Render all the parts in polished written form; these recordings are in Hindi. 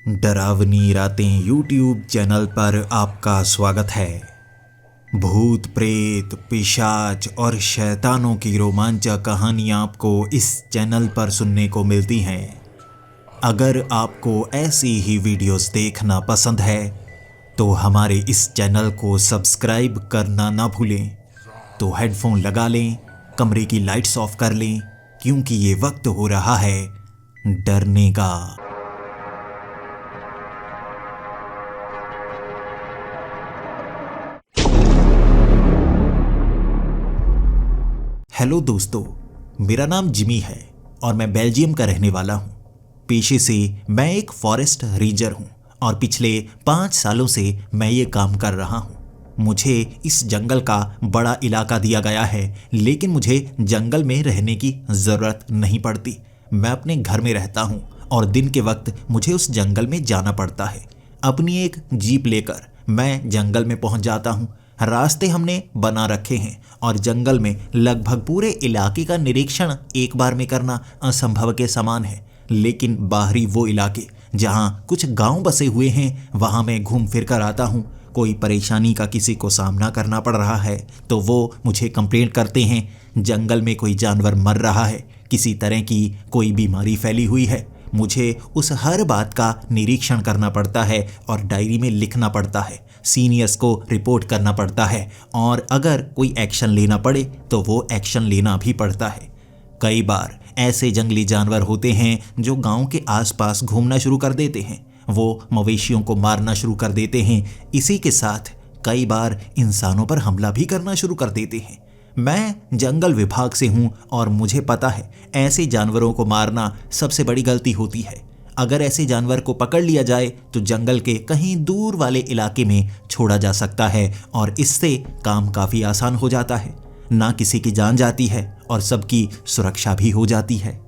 डरावनी रातें यूट्यूब चैनल पर आपका स्वागत है। भूत प्रेत पिशाच और शैतानों की रोमांचक कहानियाँ आपको इस चैनल पर सुनने को मिलती हैं। अगर आपको ऐसी ही वीडियोस देखना पसंद है तो हमारे इस चैनल को सब्सक्राइब करना ना भूलें। तो हेडफोन लगा लें, कमरे की लाइट्स ऑफ कर लें, क्योंकि ये वक्त हो रहा है डरने का। हेलो दोस्तों, मेरा नाम जिमी है और मैं बेल्जियम का रहने वाला हूँ। पेशे से मैं एक फॉरेस्ट रेंजर हूँ और पिछले 5 सालों से मैं ये काम कर रहा हूँ। मुझे इस जंगल का बड़ा इलाका दिया गया है, लेकिन मुझे जंगल में रहने की ज़रूरत नहीं पड़ती। मैं अपने घर में रहता हूँ और दिन के वक्त मुझे उस जंगल में जाना पड़ता है। अपनी एक जीप लेकर मैं जंगल में पहुँच जाता हूँ। रास्ते हमने बना रखे हैं और जंगल में लगभग पूरे इलाके का निरीक्षण एक बार में करना असंभव के समान है। लेकिन बाहरी वो इलाके जहाँ कुछ गांव बसे हुए हैं, वहाँ मैं घूम फिर कर आता हूँ। कोई परेशानी का किसी को सामना करना पड़ रहा है तो वो मुझे कंप्लेंट करते हैं। जंगल में कोई जानवर मर रहा है, किसी तरह की कोई बीमारी फैली हुई है, मुझे उस हर बात का निरीक्षण करना पड़ता है और डायरी में लिखना पड़ता है। सीनियर्स को रिपोर्ट करना पड़ता है और अगर कोई एक्शन लेना पड़े तो वो एक्शन लेना भी पड़ता है। कई बार ऐसे जंगली जानवर होते हैं जो गांव के आसपास घूमना शुरू कर देते हैं। वो मवेशियों को मारना शुरू कर देते हैं। इसी के साथ कई बार इंसानों पर हमला भी करना शुरू कर देते हैं। मैं जंगल विभाग से हूँ और मुझे पता है ऐसे जानवरों को मारना सबसे बड़ी गलती होती है। अगर ऐसे जानवर को पकड़ लिया जाए तो जंगल के कहीं दूर वाले इलाके में छोड़ा जा सकता है और इससे काम काफ़ी आसान हो जाता है। ना किसी की जान जाती है और सबकी सुरक्षा भी हो जाती है।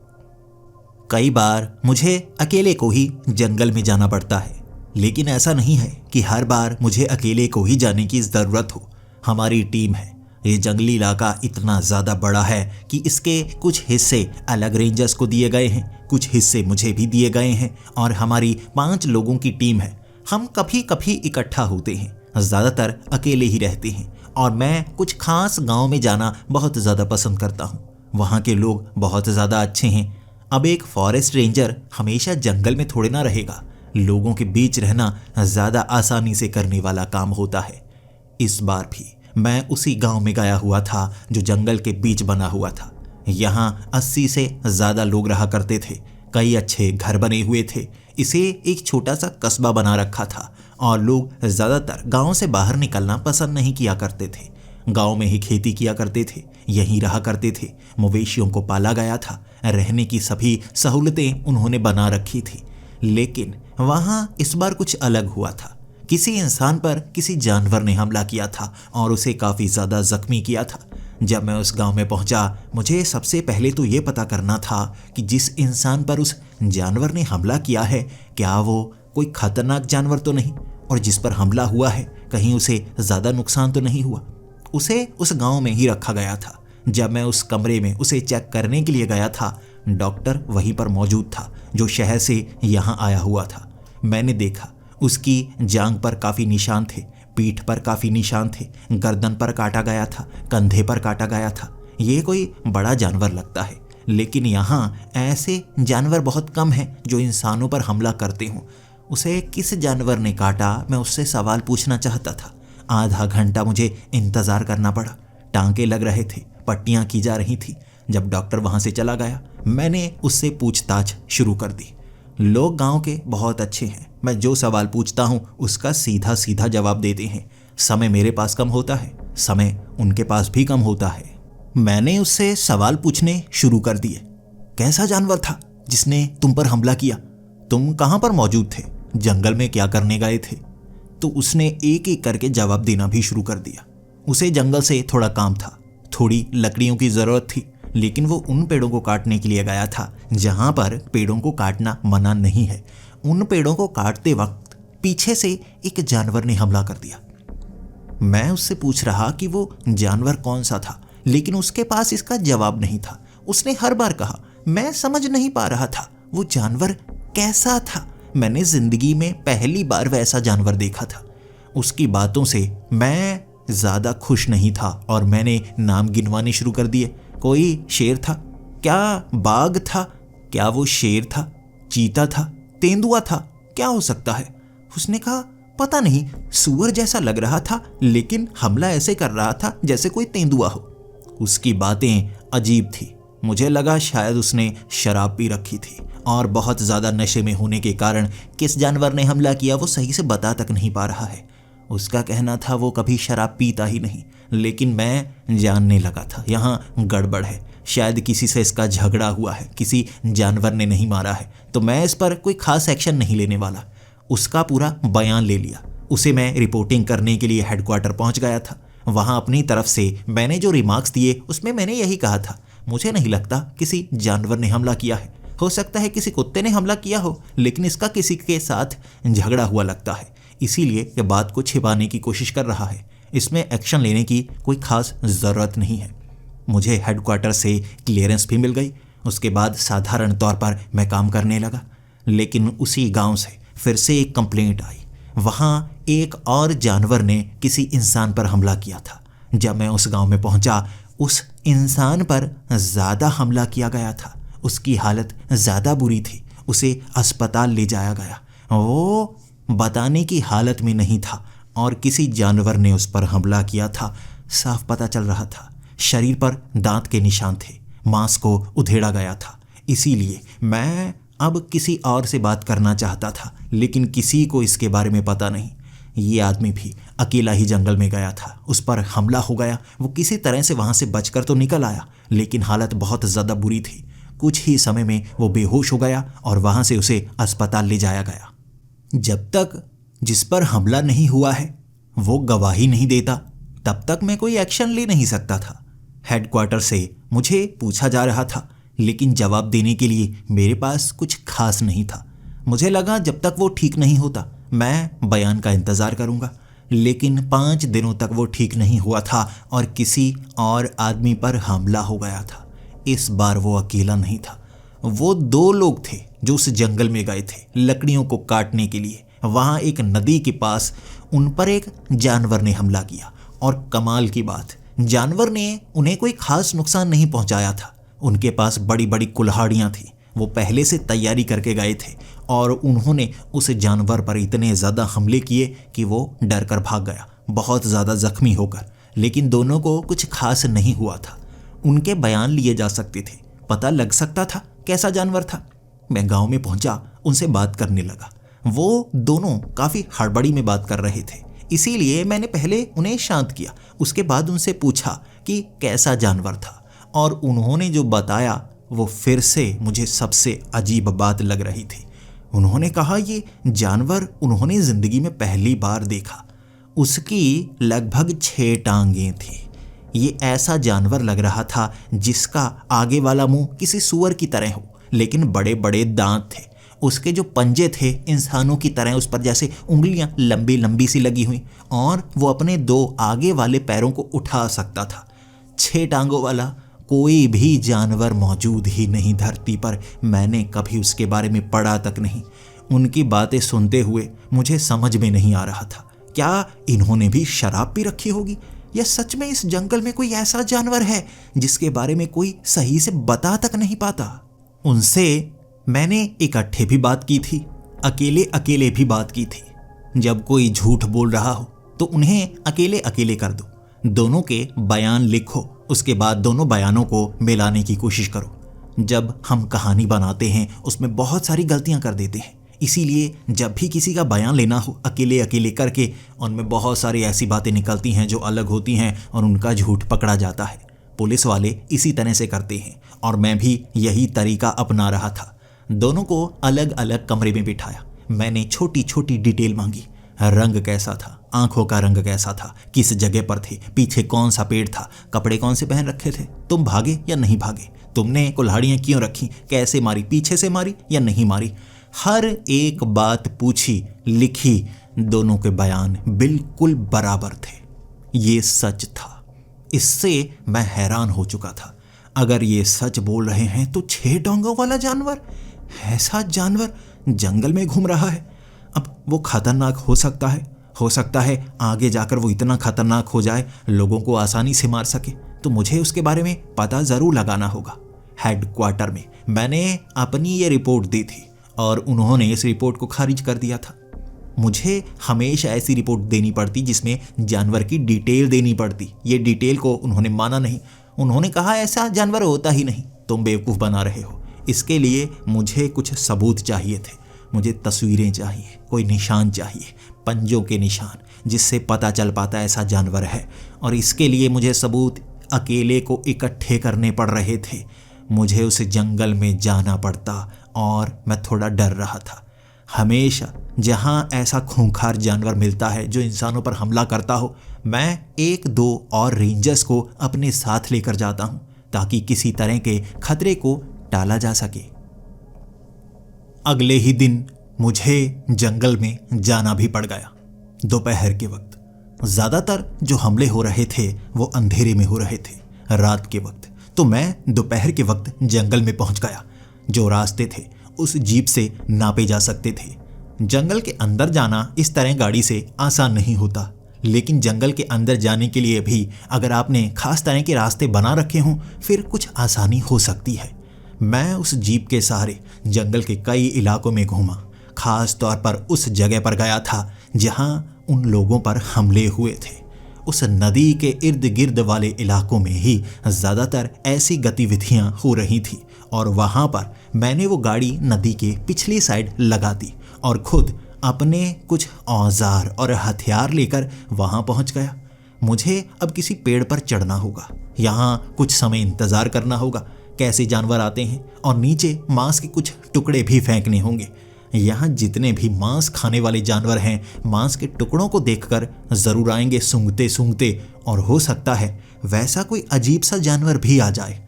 कई बार मुझे अकेले को ही जंगल में जाना पड़ता है, लेकिन ऐसा नहीं है कि हर बार मुझे अकेले को ही जाने की ज़रूरत हो। हमारी टीम है। ये जंगली इलाका इतना ज़्यादा बड़ा है कि इसके कुछ हिस्से अलग रेंजर्स को दिए गए हैं, कुछ हिस्से मुझे भी दिए गए हैं और हमारी 5 लोगों की टीम है। हम कभी कभी इकट्ठा होते हैं, ज़्यादातर अकेले ही रहते हैं और मैं कुछ खास गांव में जाना बहुत ज़्यादा पसंद करता हूँ। वहाँ के लोग बहुत ज़्यादा अच्छे हैं। अब एक फॉरेस्ट रेंजर हमेशा जंगल में थोड़े ना रहेगा। लोगों के बीच रहना ज़्यादा आसानी से करने वाला काम होता है। इस बार भी मैं उसी गांव में गया हुआ था जो जंगल के बीच बना हुआ था। यहाँ 80 से ज़्यादा लोग रहा करते थे। कई अच्छे घर बने हुए थे। इसे एक छोटा सा कस्बा बना रखा था और लोग ज़्यादातर गांव से बाहर निकलना पसंद नहीं किया करते थे। गांव में ही खेती किया करते थे, यहीं रहा करते थे। मवेशियों को पाला गया था। रहने की सभी सहूलतें उन्होंने बना रखी थी। लेकिन वहाँ इस बार कुछ अलग हुआ था। किसी इंसान पर किसी जानवर ने हमला किया था और उसे काफ़ी ज़्यादा ज़ख्मी किया था। जब मैं उस गांव में पहुंचा, मुझे सबसे पहले तो ये पता करना था कि जिस इंसान पर उस जानवर ने हमला किया है, क्या वो कोई खतरनाक जानवर तो नहीं, और जिस पर हमला हुआ है कहीं उसे ज़्यादा नुकसान तो नहीं हुआ। उसे उस गांव में ही रखा गया था। जब मैं उस कमरे में उसे चेक करने के लिए गया था, डॉक्टर वहीं पर मौजूद था जो शहर से यहाँ आया हुआ था। मैंने देखा उसकी जांघ पर काफ़ी निशान थे, पीठ पर काफ़ी निशान थे, गर्दन पर काटा गया था, कंधे पर काटा गया था। ये कोई बड़ा जानवर लगता है, लेकिन यहाँ ऐसे जानवर बहुत कम हैं जो इंसानों पर हमला करते हों। उसे किस जानवर ने काटा, मैं उससे सवाल पूछना चाहता था। आधा घंटा मुझे इंतज़ार करना पड़ा। टांके लग रहे थे, पट्टियाँ की जा रही थी। जब डॉक्टर वहाँ से चला गया, मैंने उससे पूछताछ शुरू कर दी। लोग गांव के बहुत अच्छे हैं। मैं जो सवाल पूछता हूं उसका सीधा सीधा जवाब देते हैं। समय मेरे पास कम होता है, समय उनके पास भी कम होता है। मैंने उससे सवाल पूछने शुरू कर दिए। कैसा जानवर था जिसने तुम पर हमला किया? तुम कहां पर मौजूद थे? जंगल में क्या करने गए थे? तो उसने एक एक करके जवाब देना भी शुरू कर दिया। उसे जंगल से थोड़ा काम था, थोड़ी लकड़ियों की ज़रूरत थी, लेकिन वो उन पेड़ों को काटने के लिए गया था जहाँ पर पेड़ों को काटना मना नहीं है। उन पेड़ों को काटते वक्त पीछे से एक जानवर ने हमला कर दिया। मैं उससे पूछ रहा कि वो जानवर कौन सा था, लेकिन उसके पास इसका जवाब नहीं था। उसने हर बार कहा, मैं समझ नहीं पा रहा था वो जानवर कैसा था। मैंने जिंदगी में पहली बार वैसा जानवर देखा था। उसकी बातों से मैं ज्यादा खुश नहीं था और मैंने नाम गिनवाने शुरू कर दिए। कोई शेर था, क्या बाघ था, क्या वो शेर था, चीता था, तेंदुआ था, क्या हो सकता है? उसने कहा पता नहीं, सूअर जैसा लग रहा था लेकिन हमला ऐसे कर रहा था जैसे कोई तेंदुआ हो। उसकी बातें अजीब थी। मुझे लगा शायद उसने शराब पी रखी थी और बहुत ज्यादा नशे में होने के कारण किस जानवर ने हमला किया वो सही से बता तक नहीं पा रहा है। उसका कहना था वो कभी शराब पीता ही नहीं, लेकिन मैं जानने लगा था यहाँ गड़बड़ है। शायद किसी से इसका झगड़ा हुआ है, किसी जानवर ने नहीं मारा है, तो मैं इस पर कोई खास एक्शन नहीं लेने वाला। उसका पूरा बयान ले लिया। उसे मैं रिपोर्टिंग करने के लिए हेडक्वार्टर पहुंच गया था। वहां अपनी तरफ से मैंने जो रिमार्क्स दिए उसमें मैंने यही कहा था, मुझे नहीं लगता किसी जानवर ने हमला किया है। हो सकता है किसी कुत्ते ने हमला किया हो, लेकिन इसका किसी के साथ झगड़ा हुआ लगता है, इसीलिए ये बात को छिपाने की कोशिश कर रहा है। इसमें एक्शन लेने की कोई खास ज़रूरत नहीं है। मुझे हेडक्वार्टर से क्लियरेंस भी मिल गई। उसके बाद साधारण तौर पर मैं काम करने लगा। लेकिन उसी गांव से फिर से एक कंप्लेंट आई। वहाँ एक और जानवर ने किसी इंसान पर हमला किया था। जब मैं उस गांव में पहुंचा, उस इंसान पर ज़्यादा हमला किया गया था। उसकी हालत ज़्यादा बुरी थी। उसे अस्पताल ले जाया गया। वो बताने की हालत में नहीं था और किसी जानवर ने उस पर हमला किया था। साफ पता चल रहा था। शरीर पर दांत के निशान थे, मांस को उधेड़ा गया था। इसीलिए मैं अब किसी और से बात करना चाहता था, लेकिन किसी को इसके बारे में पता नहीं। ये आदमी भी अकेला ही जंगल में गया था, उस पर हमला हो गया। वो किसी तरह से वहां से बचकर तो निकल आया, लेकिन हालत बहुत ज़्यादा बुरी थी। कुछ ही समय में वो बेहोश हो गया और वहां से उसे अस्पताल ले जाया गया। जब तक जिस पर हमला नहीं हुआ है वो गवाही नहीं देता, तब तक मैं कोई एक्शन ले नहीं सकता था। हेडक्वार्टर से मुझे पूछा जा रहा था, लेकिन जवाब देने के लिए मेरे पास कुछ खास नहीं था। मुझे लगा जब तक वो ठीक नहीं होता मैं बयान का इंतज़ार करूंगा। लेकिन 5 दिनों तक वो ठीक नहीं हुआ था और किसी और आदमी पर हमला हो गया था। इस बार वो अकेला नहीं था, वो 2 लोग थे जो उस जंगल में गए थे लकड़ियों को काटने के लिए। वहाँ एक नदी के पास उन पर एक जानवर ने हमला किया और कमाल की बात, जानवर ने उन्हें कोई खास नुकसान नहीं पहुंचाया था। उनके पास बड़ी बड़ी कुल्हाड़ियाँ थीं। वो पहले से तैयारी करके गए थे और उन्होंने उस जानवर पर इतने ज़्यादा हमले किए कि वो डर कर भाग गया, बहुत ज़्यादा जख्मी होकर। लेकिन दोनों को कुछ खास नहीं हुआ था। उनके बयान लिए जा सकते थे, पता लग सकता था कैसा जानवर था। मैं गांव में पहुंचा, उनसे बात करने लगा। वो दोनों काफ़ी हड़बड़ी में बात कर रहे थे, इसीलिए मैंने पहले उन्हें शांत किया। उसके बाद उनसे पूछा कि कैसा जानवर था, और उन्होंने जो बताया वो फिर से मुझे सबसे अजीब बात लग रही थी। उन्होंने कहा ये जानवर उन्होंने ज़िंदगी में पहली बार देखा। उसकी लगभग 6 टांगें थी। ये ऐसा जानवर लग रहा था जिसका आगे वाला मुंह किसी सूअर की तरह हो, लेकिन बड़े बड़े दांत थे। उसके जो पंजे थे इंसानों की तरह, उस पर जैसे उंगलियां लंबी लंबी सी लगी हुई, और वो अपने 2 आगे वाले पैरों को उठा सकता था। 6 टांगों वाला कोई भी जानवर मौजूद ही नहीं धरती पर। मैंने कभी उसके बारे में पढ़ा तक नहीं। उनकी बातें सुनते हुए मुझे समझ में नहीं आ रहा था, क्या इन्होंने भी शराब पी रखी होगी, या सच में इस जंगल में कोई ऐसा जानवर है जिसके बारे में कोई सही से बता तक नहीं पाता। उनसे मैंने इकट्ठे भी बात की थी, अकेले अकेले भी बात की थी। जब कोई झूठ बोल रहा हो तो उन्हें अकेले अकेले कर दो, दोनों के बयान लिखो, उसके बाद दोनों बयानों को मिलाने की कोशिश करो। जब हम कहानी बनाते हैं उसमें बहुत सारी गलतियां कर देते हैं, इसीलिए जब भी किसी का बयान लेना हो अकेले अकेले करके, उनमें बहुत सारी ऐसी बातें निकलती हैं जो अलग होती हैं और उनका झूठ पकड़ा जाता है। पुलिस वाले इसी तरह से करते हैं और मैं भी यही तरीका अपना रहा था। दोनों को अलग अलग कमरे में बिठाया। मैंने छोटी छोटी डिटेल मांगी। रंग कैसा था, आंखों का रंग कैसा था, किस जगह पर थे, पीछे कौन सा पेड़ था, कपड़े कौन से पहन रखे थे, तुम भागे या नहीं भागे, तुमने कुल्हाड़ियाँ क्यों रखी, कैसे मारी, पीछे से मारी या नहीं मारी। हर एक बात पूछी, लिखी। दोनों के बयान बिल्कुल बराबर थे। ये सच था। इससे मैं हैरान हो चुका था। अगर ये सच बोल रहे हैं तो 6 टांगों वाला जानवर, ऐसा जानवर जंगल में घूम रहा है। अब वो खतरनाक हो सकता है आगे जाकर वो इतना खतरनाक हो जाए लोगों को आसानी से मार सके। तो मुझे उसके बारे में पता ज़रूर लगाना होगा। हेडक्वार्टर में मैंने अपनी ये रिपोर्ट दी थी और उन्होंने इस रिपोर्ट को खारिज कर दिया था। मुझे हमेशा ऐसी रिपोर्ट देनी पड़ती जिसमें जानवर की डिटेल देनी पड़ती। ये डिटेल को उन्होंने माना नहीं। उन्होंने कहा ऐसा जानवर होता ही नहीं, तुम बेवकूफ़ बना रहे हो। इसके लिए मुझे कुछ सबूत चाहिए थे। मुझे तस्वीरें चाहिए, कोई निशान चाहिए, पंजों के निशान, जिससे पता चल पाता ऐसा जानवर है। और इसके लिए मुझे सबूत अकेले को इकट्ठे करने पड़ रहे थे। मुझे उस जंगल में जाना पड़ता और मैं थोड़ा डर रहा था। हमेशा जहाँ ऐसा खूंखार जानवर मिलता है जो इंसानों पर हमला करता हो, मैं 1-2 और रेंजर्स को अपने साथ लेकर जाता हूँ ताकि किसी तरह के खतरे को टाला जा सके। अगले ही दिन मुझे जंगल में जाना भी पड़ गया। दोपहर के वक्त ज़्यादातर जो हमले हो रहे थे वो अंधेरे में हो रहे थे, रात के वक्त। तो मैं दोपहर के वक्त जंगल में पहुंच गया। जो रास्ते थे उस जीप से नापे जा सकते थे। जंगल के अंदर जाना इस तरह गाड़ी से आसान नहीं होता, लेकिन जंगल के अंदर जाने के लिए भी अगर आपने खास तरह के रास्ते बना रखे हों फिर कुछ आसानी हो सकती है। मैं उस जीप के सहारे जंगल के कई इलाकों में घूमा। खास तौर पर उस जगह पर गया था जहां उन लोगों पर हमले हुए थे। उस नदी के इर्द गिर्द वाले इलाकों में ही ज़्यादातर ऐसी गतिविधियां हो रही थी और वहां पर मैंने वो गाड़ी नदी के पिछली साइड लगा दी और खुद अपने कुछ औजार और हथियार लेकर वहां पहुंच गया। मुझे अब किसी पेड़ पर चढ़ना होगा, यहाँ कुछ समय इंतज़ार करना होगा कैसे जानवर आते हैं, और नीचे मांस के कुछ टुकड़े भी फेंकने होंगे। यहाँ जितने भी मांस खाने वाले जानवर हैं मांस के टुकड़ों को देखकर ज़रूर आएंगे सूंघते सूंघते, और हो सकता है वैसा कोई अजीब सा जानवर भी आ जाए।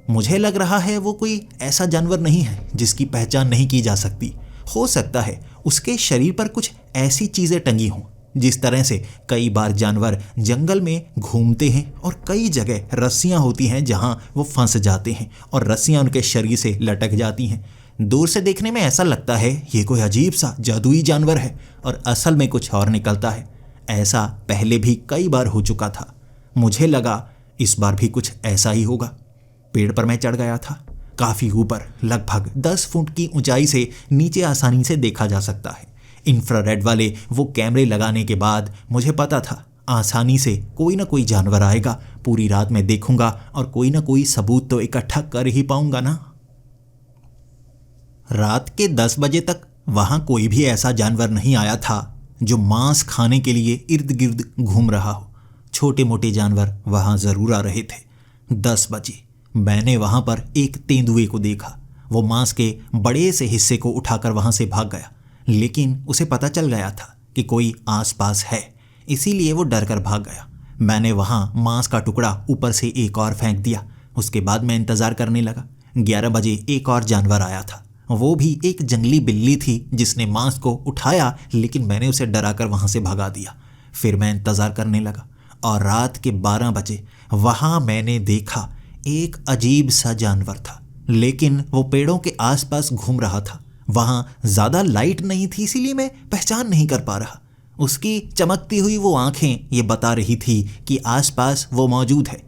मुझे लग रहा है वो कोई ऐसा जानवर नहीं है जिसकी पहचान नहीं की जा सकती। हो सकता है उसके शरीर पर कुछ ऐसी चीज़ें टंगी हों जिस तरह से कई बार जानवर जंगल में घूमते हैं और कई जगह रस्सियां होती हैं जहां वो फंस जाते हैं और रस्सियां उनके शरीर से लटक जाती हैं। दूर से देखने में ऐसा लगता है ये कोई अजीब सा जादुई जानवर है और असल में कुछ और निकलता है। ऐसा पहले भी कई बार हो चुका था। मुझे लगा इस बार भी कुछ ऐसा ही होगा। पेड़ पर मैं चढ़ गया था, काफ़ी ऊपर, लगभग 10 फुट की ऊंचाई से नीचे आसानी से देखा जा सकता है। इंफ्रारेड वाले वो कैमरे लगाने के बाद मुझे पता था आसानी से कोई ना कोई जानवर आएगा। पूरी रात मैं देखूंगा और कोई ना कोई सबूत तो इकट्ठा कर ही पाऊंगा ना। रात के 10 बजे तक वहां कोई भी ऐसा जानवर नहीं आया था जो मांस खाने के लिए इर्द गिर्द घूम रहा हो। छोटे मोटे जानवर वहां जरूर आ रहे थे। 10 बजे मैंने वहां पर एक तेंदुए को देखा। वो मांस के बड़े से हिस्से को उठाकर वहां से भाग गया, लेकिन उसे पता चल गया था कि कोई आसपास है, इसीलिए वो डर कर भाग गया। मैंने वहां मांस का टुकड़ा ऊपर से एक और फेंक दिया। उसके बाद मैं इंतज़ार करने लगा। 11 बजे एक और जानवर आया था। वो भी एक जंगली बिल्ली थी जिसने मांस को उठाया, लेकिन मैंने उसे डराकर वहां से भगा दिया। फिर मैं इंतज़ार करने लगा और रात के 12 बजे वहां मैंने देखा एक अजीब सा जानवर था, लेकिन वो पेड़ों के आसपास घूम रहा था। वहां ज़्यादा लाइट नहीं थी, इसीलिए मैं पहचान नहीं कर पा रहा। उसकी चमकती हुई वो आंखें ये बता रही थी कि आसपास वो मौजूद है।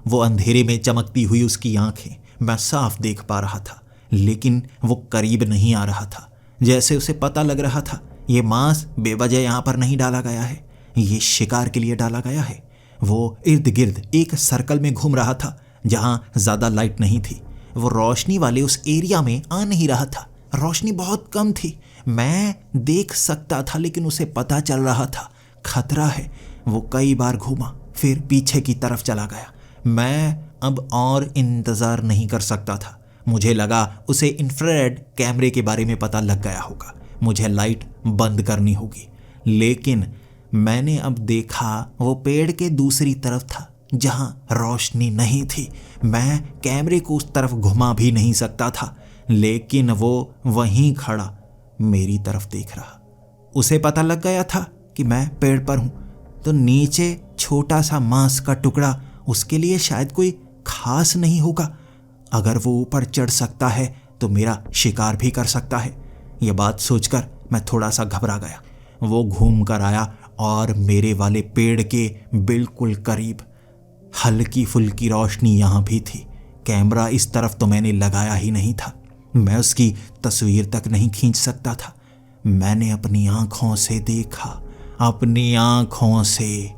वो अंधेरे में चमकती हुई उसकी आंखें मैं साफ देख पा रहा था, लेकिन वो करीब नहीं आ रहा था। जैसे उसे पता लग रहा था ये मांस बेवजह यहाँ पर नहीं डाला गया है, ये शिकार के लिए डाला गया है। वो इर्द गिर्द एक सर्कल में घूम रहा था जहाँ ज़्यादा लाइट नहीं थी। वो रोशनी वाले उस एरिया में आ नहीं रहा था। रोशनी बहुत कम थी, मैं देख सकता था, लेकिन उसे पता चल रहा था खतरा है। वो कई बार घूमा, फिर पीछे की तरफ चला गया। मैं अब और इंतज़ार नहीं कर सकता था। मुझे लगा उसे इंफ्रारेड कैमरे के बारे में पता लग गया होगा, मुझे लाइट बंद करनी होगी। लेकिन मैंने अब देखा वो पेड़ के दूसरी तरफ था जहां रोशनी नहीं थी। मैं कैमरे को उस तरफ घुमा भी नहीं सकता था, लेकिन वो वहीं खड़ा मेरी तरफ देख रहा। उसे पता लग गया था कि मैं पेड़ पर हूं, तो नीचे छोटा सा मांस का टुकड़ा उसके लिए शायद कोई खास नहीं होगा। अगर वो ऊपर चढ़ सकता है तो मेरा शिकार भी कर सकता है। यह बात सोचकर मैं थोड़ा सा घबरा गया। वो घूम कर आया और मेरे वाले पेड़ के बिल्कुल करीब। हल्की फुल्की रोशनी यहाँ भी थी। कैमरा इस तरफ तो मैंने लगाया ही नहीं था, मैं उसकी तस्वीर तक नहीं खींच सकता था। मैंने अपनी आंखों से देखा, अपनी आंखों से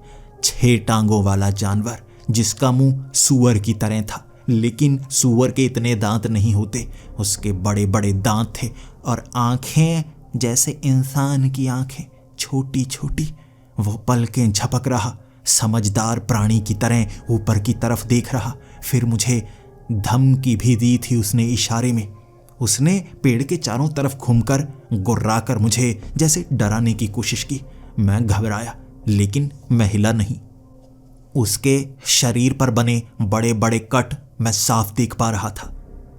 6 टांगों वाला जानवर जिसका मुंह सूअर की तरह था, लेकिन सूअर के इतने दांत नहीं होते, उसके बड़े बड़े दांत थे और आंखें जैसे इंसान की आंखें, छोटी छोटी। वो पलकें झपक रहा, समझदार प्राणी की तरह ऊपर की तरफ देख रहा। फिर मुझे धमकी भी दी थी उसने इशारे में। उसने पेड़ के चारों तरफ घूमकर गुर्राकर मुझे जैसे डराने की कोशिश की। मैं घबराया, लेकिन मैं हिला नहीं। उसके शरीर पर बने बड़े बड़े कट मैं साफ देख पा रहा था।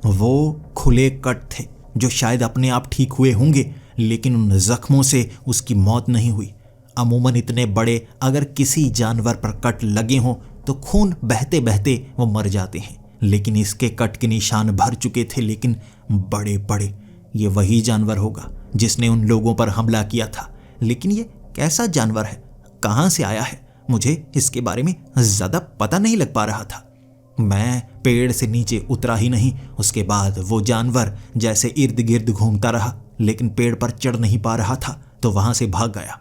वो खुले कट थे जो शायद अपने आप ठीक हुए होंगे, लेकिन उन जख्मों से उसकी मौत नहीं हुई। अमूमन इतने बड़े अगर किसी जानवर पर कट लगे हों तो खून बहते बहते वो मर जाते हैं, लेकिन इसके कट के निशान भर चुके थे, लेकिन बड़े बड़े। ये वही जानवर होगा जिसने उन लोगों पर हमला किया था। लेकिन ये कैसा जानवर है, कहाँ से आया है, मुझे इसके बारे में ज़्यादा पता नहीं लग पा रहा था। मैं पेड़ से नीचे उतरा ही नहीं। उसके बाद वो जानवर जैसे इर्द गिर्द घूमता रहा, लेकिन पेड़ पर चढ़ नहीं पा रहा था, तो वहाँ से भाग गया।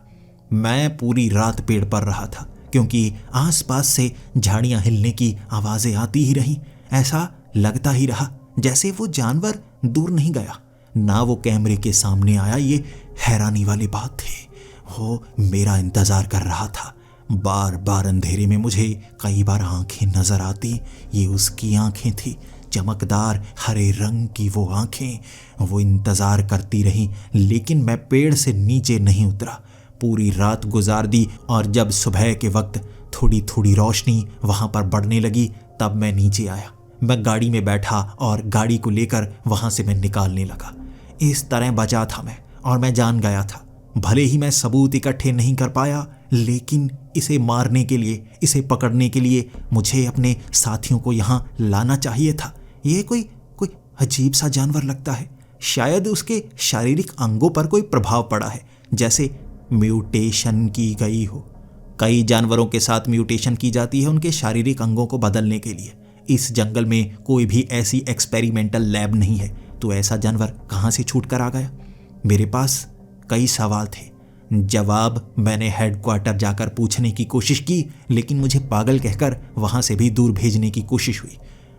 मैं पूरी रात पेड़ पर रहा था, क्योंकि आसपास से झाड़ियाँ हिलने की आवाज़ें आती ही रहीं। ऐसा लगता ही रहा जैसे वो जानवर दूर नहीं गया, ना वो कैमरे के सामने आया। ये हैरानी वाली बात थी। वो मेरा इंतज़ार कर रहा था। बार बार अंधेरे में मुझे कई बार आंखें नजर आती। ये उसकी आंखें थी, चमकदार हरे रंग की वो आंखें। वो इंतज़ार करती रही, लेकिन मैं पेड़ से नीचे नहीं उतरा। पूरी रात गुजार दी और जब सुबह के वक्त थोड़ी थोड़ी रोशनी वहाँ पर बढ़ने लगी, तब मैं नीचे आया। मैं गाड़ी में बैठा और गाड़ी को लेकर वहाँ से मैं निकालने लगा। इस तरह बचा था मैं, और मैं जान गया था भले ही मैं सबूत इकट्ठे नहीं कर पाया, लेकिन इसे मारने के लिए, इसे पकड़ने के लिए मुझे अपने साथियों को यहाँ लाना चाहिए था। ये कोई अजीब सा जानवर लगता है। शायद उसके शारीरिक अंगों पर कोई प्रभाव पड़ा है, जैसे म्यूटेशन की गई हो। कई जानवरों के साथ म्यूटेशन की जाती है उनके शारीरिक अंगों को बदलने के लिए। इस जंगल में कोई भी ऐसी एक्सपेरिमेंटल लैब नहीं है, तो ऐसा जानवर कहाँ से छूट कर आ गया? मेरे पास कई सवाल थे। जवाब मैंने हेडक्वार्टर जाकर पूछने की कोशिश की, लेकिन मुझे पागल कहकर वहाँ से भी दूर भेजने की कोशिश हुई।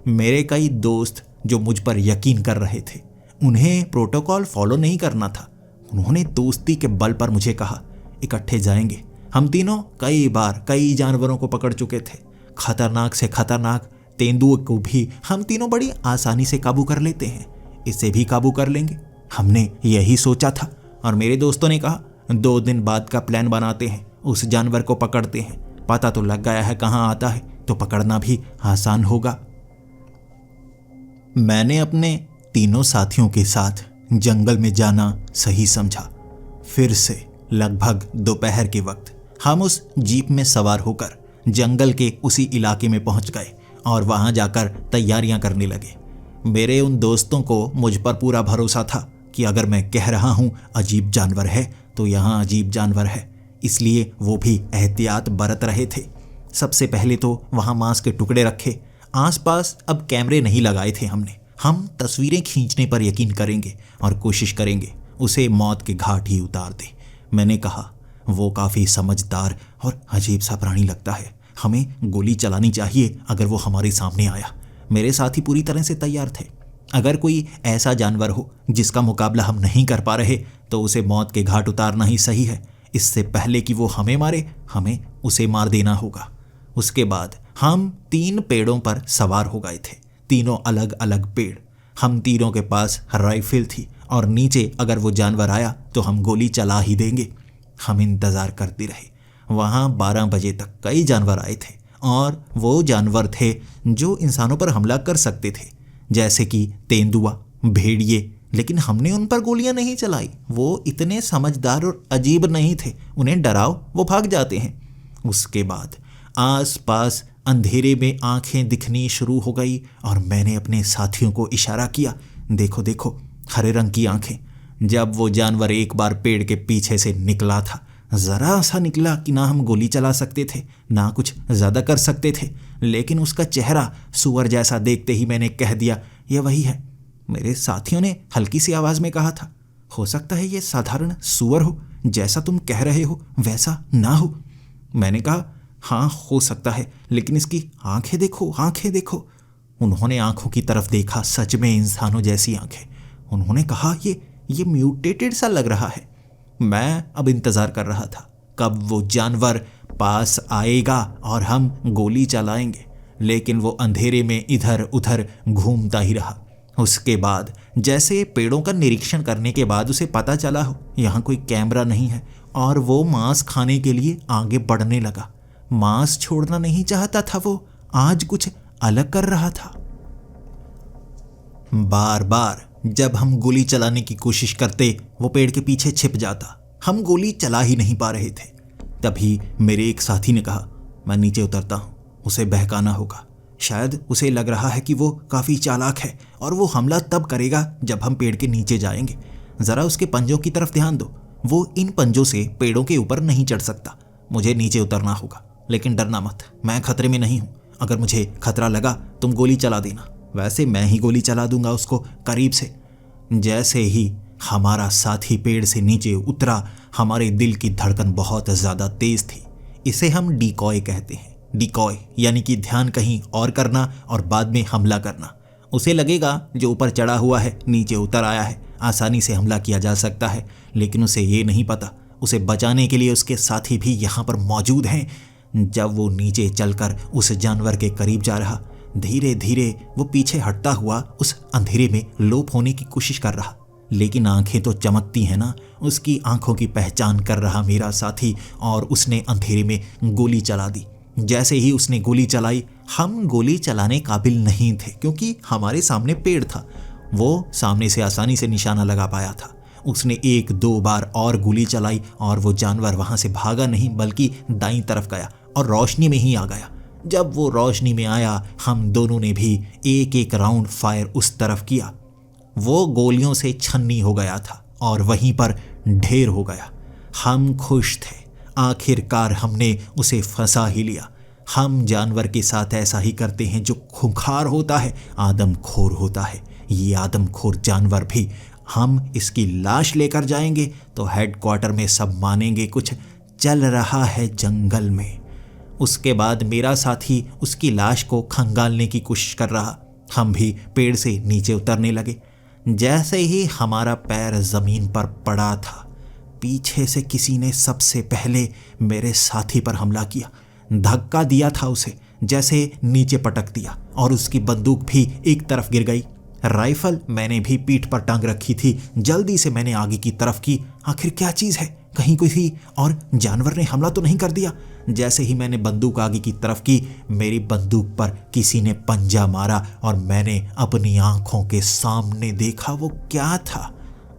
मेरे कई दोस्त जो मुझ पर यकीन कर रहे थे, उन्हें प्रोटोकॉल फॉलो नहीं करना था। उन्होंने दोस्ती के बल पर मुझे कहा, इकट्ठे जाएंगे। हम तीनों कई बार कई जानवरों को पकड़ चुके थे, खतरनाक से खतरनाक तेंदुए को भी हम तीनों बड़ी आसानी से काबू कर लेते हैं, इसे भी काबू कर लेंगे। हमने यही सोचा था, और मेरे दोस्तों ने कहा 2 दिन बाद का प्लान बनाते हैं, उस जानवर को पकड़ते हैं। पता तो लग गया है कहाँ आता है, तो पकड़ना भी आसान होगा। मैंने अपने तीनों साथियों के साथ जंगल में जाना सही समझा। फिर से लगभग दोपहर के वक्त हम उस जीप में सवार होकर जंगल के उसी इलाके में पहुंच गए और वहां जाकर तैयारियां करने लगे। मेरे उन दोस्तों को मुझ पर पूरा भरोसा था कि अगर मैं कह रहा हूं अजीब जानवर है, तो यहाँ अजीब जानवर है, इसलिए वो भी एहतियात बरत रहे थे। सबसे पहले तो वहाँ मांस के टुकड़े रखे। आसपास अब कैमरे नहीं लगाए थे हमने। हम तस्वीरें खींचने पर यकीन करेंगे और कोशिश करेंगे उसे मौत के घाट ही उतार दे। मैंने कहा, वो काफ़ी समझदार और अजीब सा प्राणी लगता है, हमें गोली चलानी चाहिए अगर वो हमारे सामने आया। मेरे साथी पूरी तरह से तैयार थे। अगर कोई ऐसा जानवर हो जिसका मुकाबला हम नहीं कर पा रहे, तो उसे मौत के घाट उतारना ही सही है। इससे पहले कि वो हमें मारे, हमें उसे मार देना होगा। उसके बाद हम 3 पेड़ों पर सवार हो गए थे, तीनों अलग अलग पेड़। हम तीनों के पास राइफल थी, और नीचे अगर वो जानवर आया तो हम गोली चला ही देंगे। हम इंतज़ार करते रहे। वहाँ 12 बजे तक कई जानवर आए थे, और वो जानवर थे जो इंसानों पर हमला कर सकते थे, जैसे कि तेंदुआ, भेड़िए। लेकिन हमने उन पर गोलियां नहीं चलाई। वो इतने समझदार और अजीब नहीं थे, उन्हें डराओ वो भाग जाते हैं। उसके बाद आसपास अंधेरे में आंखें दिखनी शुरू हो गई, और मैंने अपने साथियों को इशारा किया, देखो देखो, हरे रंग की आंखें। जब वो जानवर एक बार पेड़ के पीछे से निकला था, जरा सा निकला कि ना हम गोली चला सकते थे ना कुछ ज्यादा कर सकते थे, लेकिन उसका चेहरा सुअर जैसा देखते ही मैंने कह दिया, यह वही है। मेरे साथियों ने हल्की सी आवाज में कहा था, हो सकता है ये साधारण सुअर हो, जैसा तुम कह रहे हो वैसा ना हो। मैंने कहा, हाँ हो सकता है, लेकिन इसकी आंखें देखो, आंखें देखो। उन्होंने आंखों की तरफ देखा, सच में इंसानों जैसी आंखें। उन्होंने कहा, ये म्यूटेटेड सा लग रहा है। मैं अब इंतजार कर रहा था कब वो जानवर पास आएगा और हम गोली चलाएंगे, लेकिन वो अंधेरे में इधर उधर घूमता ही रहा। उसके बाद जैसे पेड़ों का निरीक्षण करने के बाद उसे पता चला हो यहाँ कोई कैमरा नहीं है, और वो मांस खाने के लिए आगे बढ़ने लगा। मांस छोड़ना नहीं चाहता था वो, आज कुछ अलग कर रहा था। बार बार जब हम गोली चलाने की कोशिश करते वो पेड़ के पीछे छिप जाता। हम गोली चला ही नहीं पा रहे थे। तभी मेरे एक साथी ने कहा, मैं नीचे उतरता हूँ, उसे बहकाना होगा। शायद उसे लग रहा है कि वो काफ़ी चालाक है और वो हमला तब करेगा जब हम पेड़ के नीचे जाएंगे। ज़रा उसके पंजों की तरफ ध्यान दो, वो इन पंजों से पेड़ों के ऊपर नहीं चढ़ सकता। मुझे नीचे उतरना होगा, लेकिन डरना मत, मैं खतरे में नहीं हूँ। अगर मुझे खतरा लगा तुम गोली चला देना, वैसे मैं ही गोली चला दूंगा उसको करीब से। जैसे ही हमारा साथी पेड़ से नीचे उतरा, हमारे दिल की धड़कन बहुत ज़्यादा तेज थी। इसे हम डिकॉय कहते हैं। डिकॉय यानी कि ध्यान कहीं और करना और बाद में हमला करना। उसे लगेगा जो ऊपर चढ़ा हुआ है नीचे उतर आया है, आसानी से हमला किया जा सकता है, लेकिन उसे ये नहीं पता उसे बचाने के लिए उसके साथी भी यहाँ पर मौजूद हैं। जब वो नीचे चलकर उस जानवर के करीब जा रहा, धीरे धीरे वो पीछे हटता हुआ उस अंधेरे में लोप होने की कोशिश कर रहा, लेकिन आंखें तो चमकती हैं ना। उसकी आंखों की पहचान कर रहा मेरा साथी, और उसने अंधेरे में गोली चला दी। जैसे ही उसने गोली चलाई, हम गोली चलाने काबिल नहीं थे क्योंकि हमारे सामने पेड़ था। वो सामने से आसानी से निशाना लगा पाया था। उसने 1-2 बार और गोली चलाई और वो जानवर वहां से भागा नहीं बल्कि दाईं तरफ गया और रोशनी में ही आ गया। जब वो रोशनी में आया, हम दोनों ने भी एक एक राउंड फायर उस तरफ किया। वो गोलियों से छन्नी हो गया था और वहीं पर ढेर हो गया। हम खुश थे, आखिरकार हमने उसे फंसा ही लिया। हम जानवर के साथ ऐसा ही करते हैं जो खूंखार होता है, आदमखोर होता है। ये आदमखोर जानवर भी, हम इसकी लाश लेकर जाएंगे तो हेडक्वार्टर में सब मानेंगे कुछ चल रहा है जंगल में। उसके बाद मेरा साथी उसकी लाश को खंगालने की कोशिश कर रहा। हम भी पेड़ से नीचे उतरने लगे। जैसे ही हमारा पैर जमीन पर पड़ा था, पीछे से किसी ने सबसे पहले मेरे साथी पर हमला किया। धक्का दिया था उसे, जैसे नीचे पटक दिया, और उसकी बंदूक भी एक तरफ गिर गई। राइफल मैंने भी पीठ पर टांग रखी थी। जल्दी से मैंने आगे की तरफ की। आखिर क्या चीज़ है, कहीं कोई और जानवर ने हमला तो नहीं कर दिया। जैसे ही मैंने बंदूक आगे की तरफ की, मेरी बंदूक पर किसी ने पंजा मारा और मैंने अपनी आंखों के सामने देखा। वो क्या था?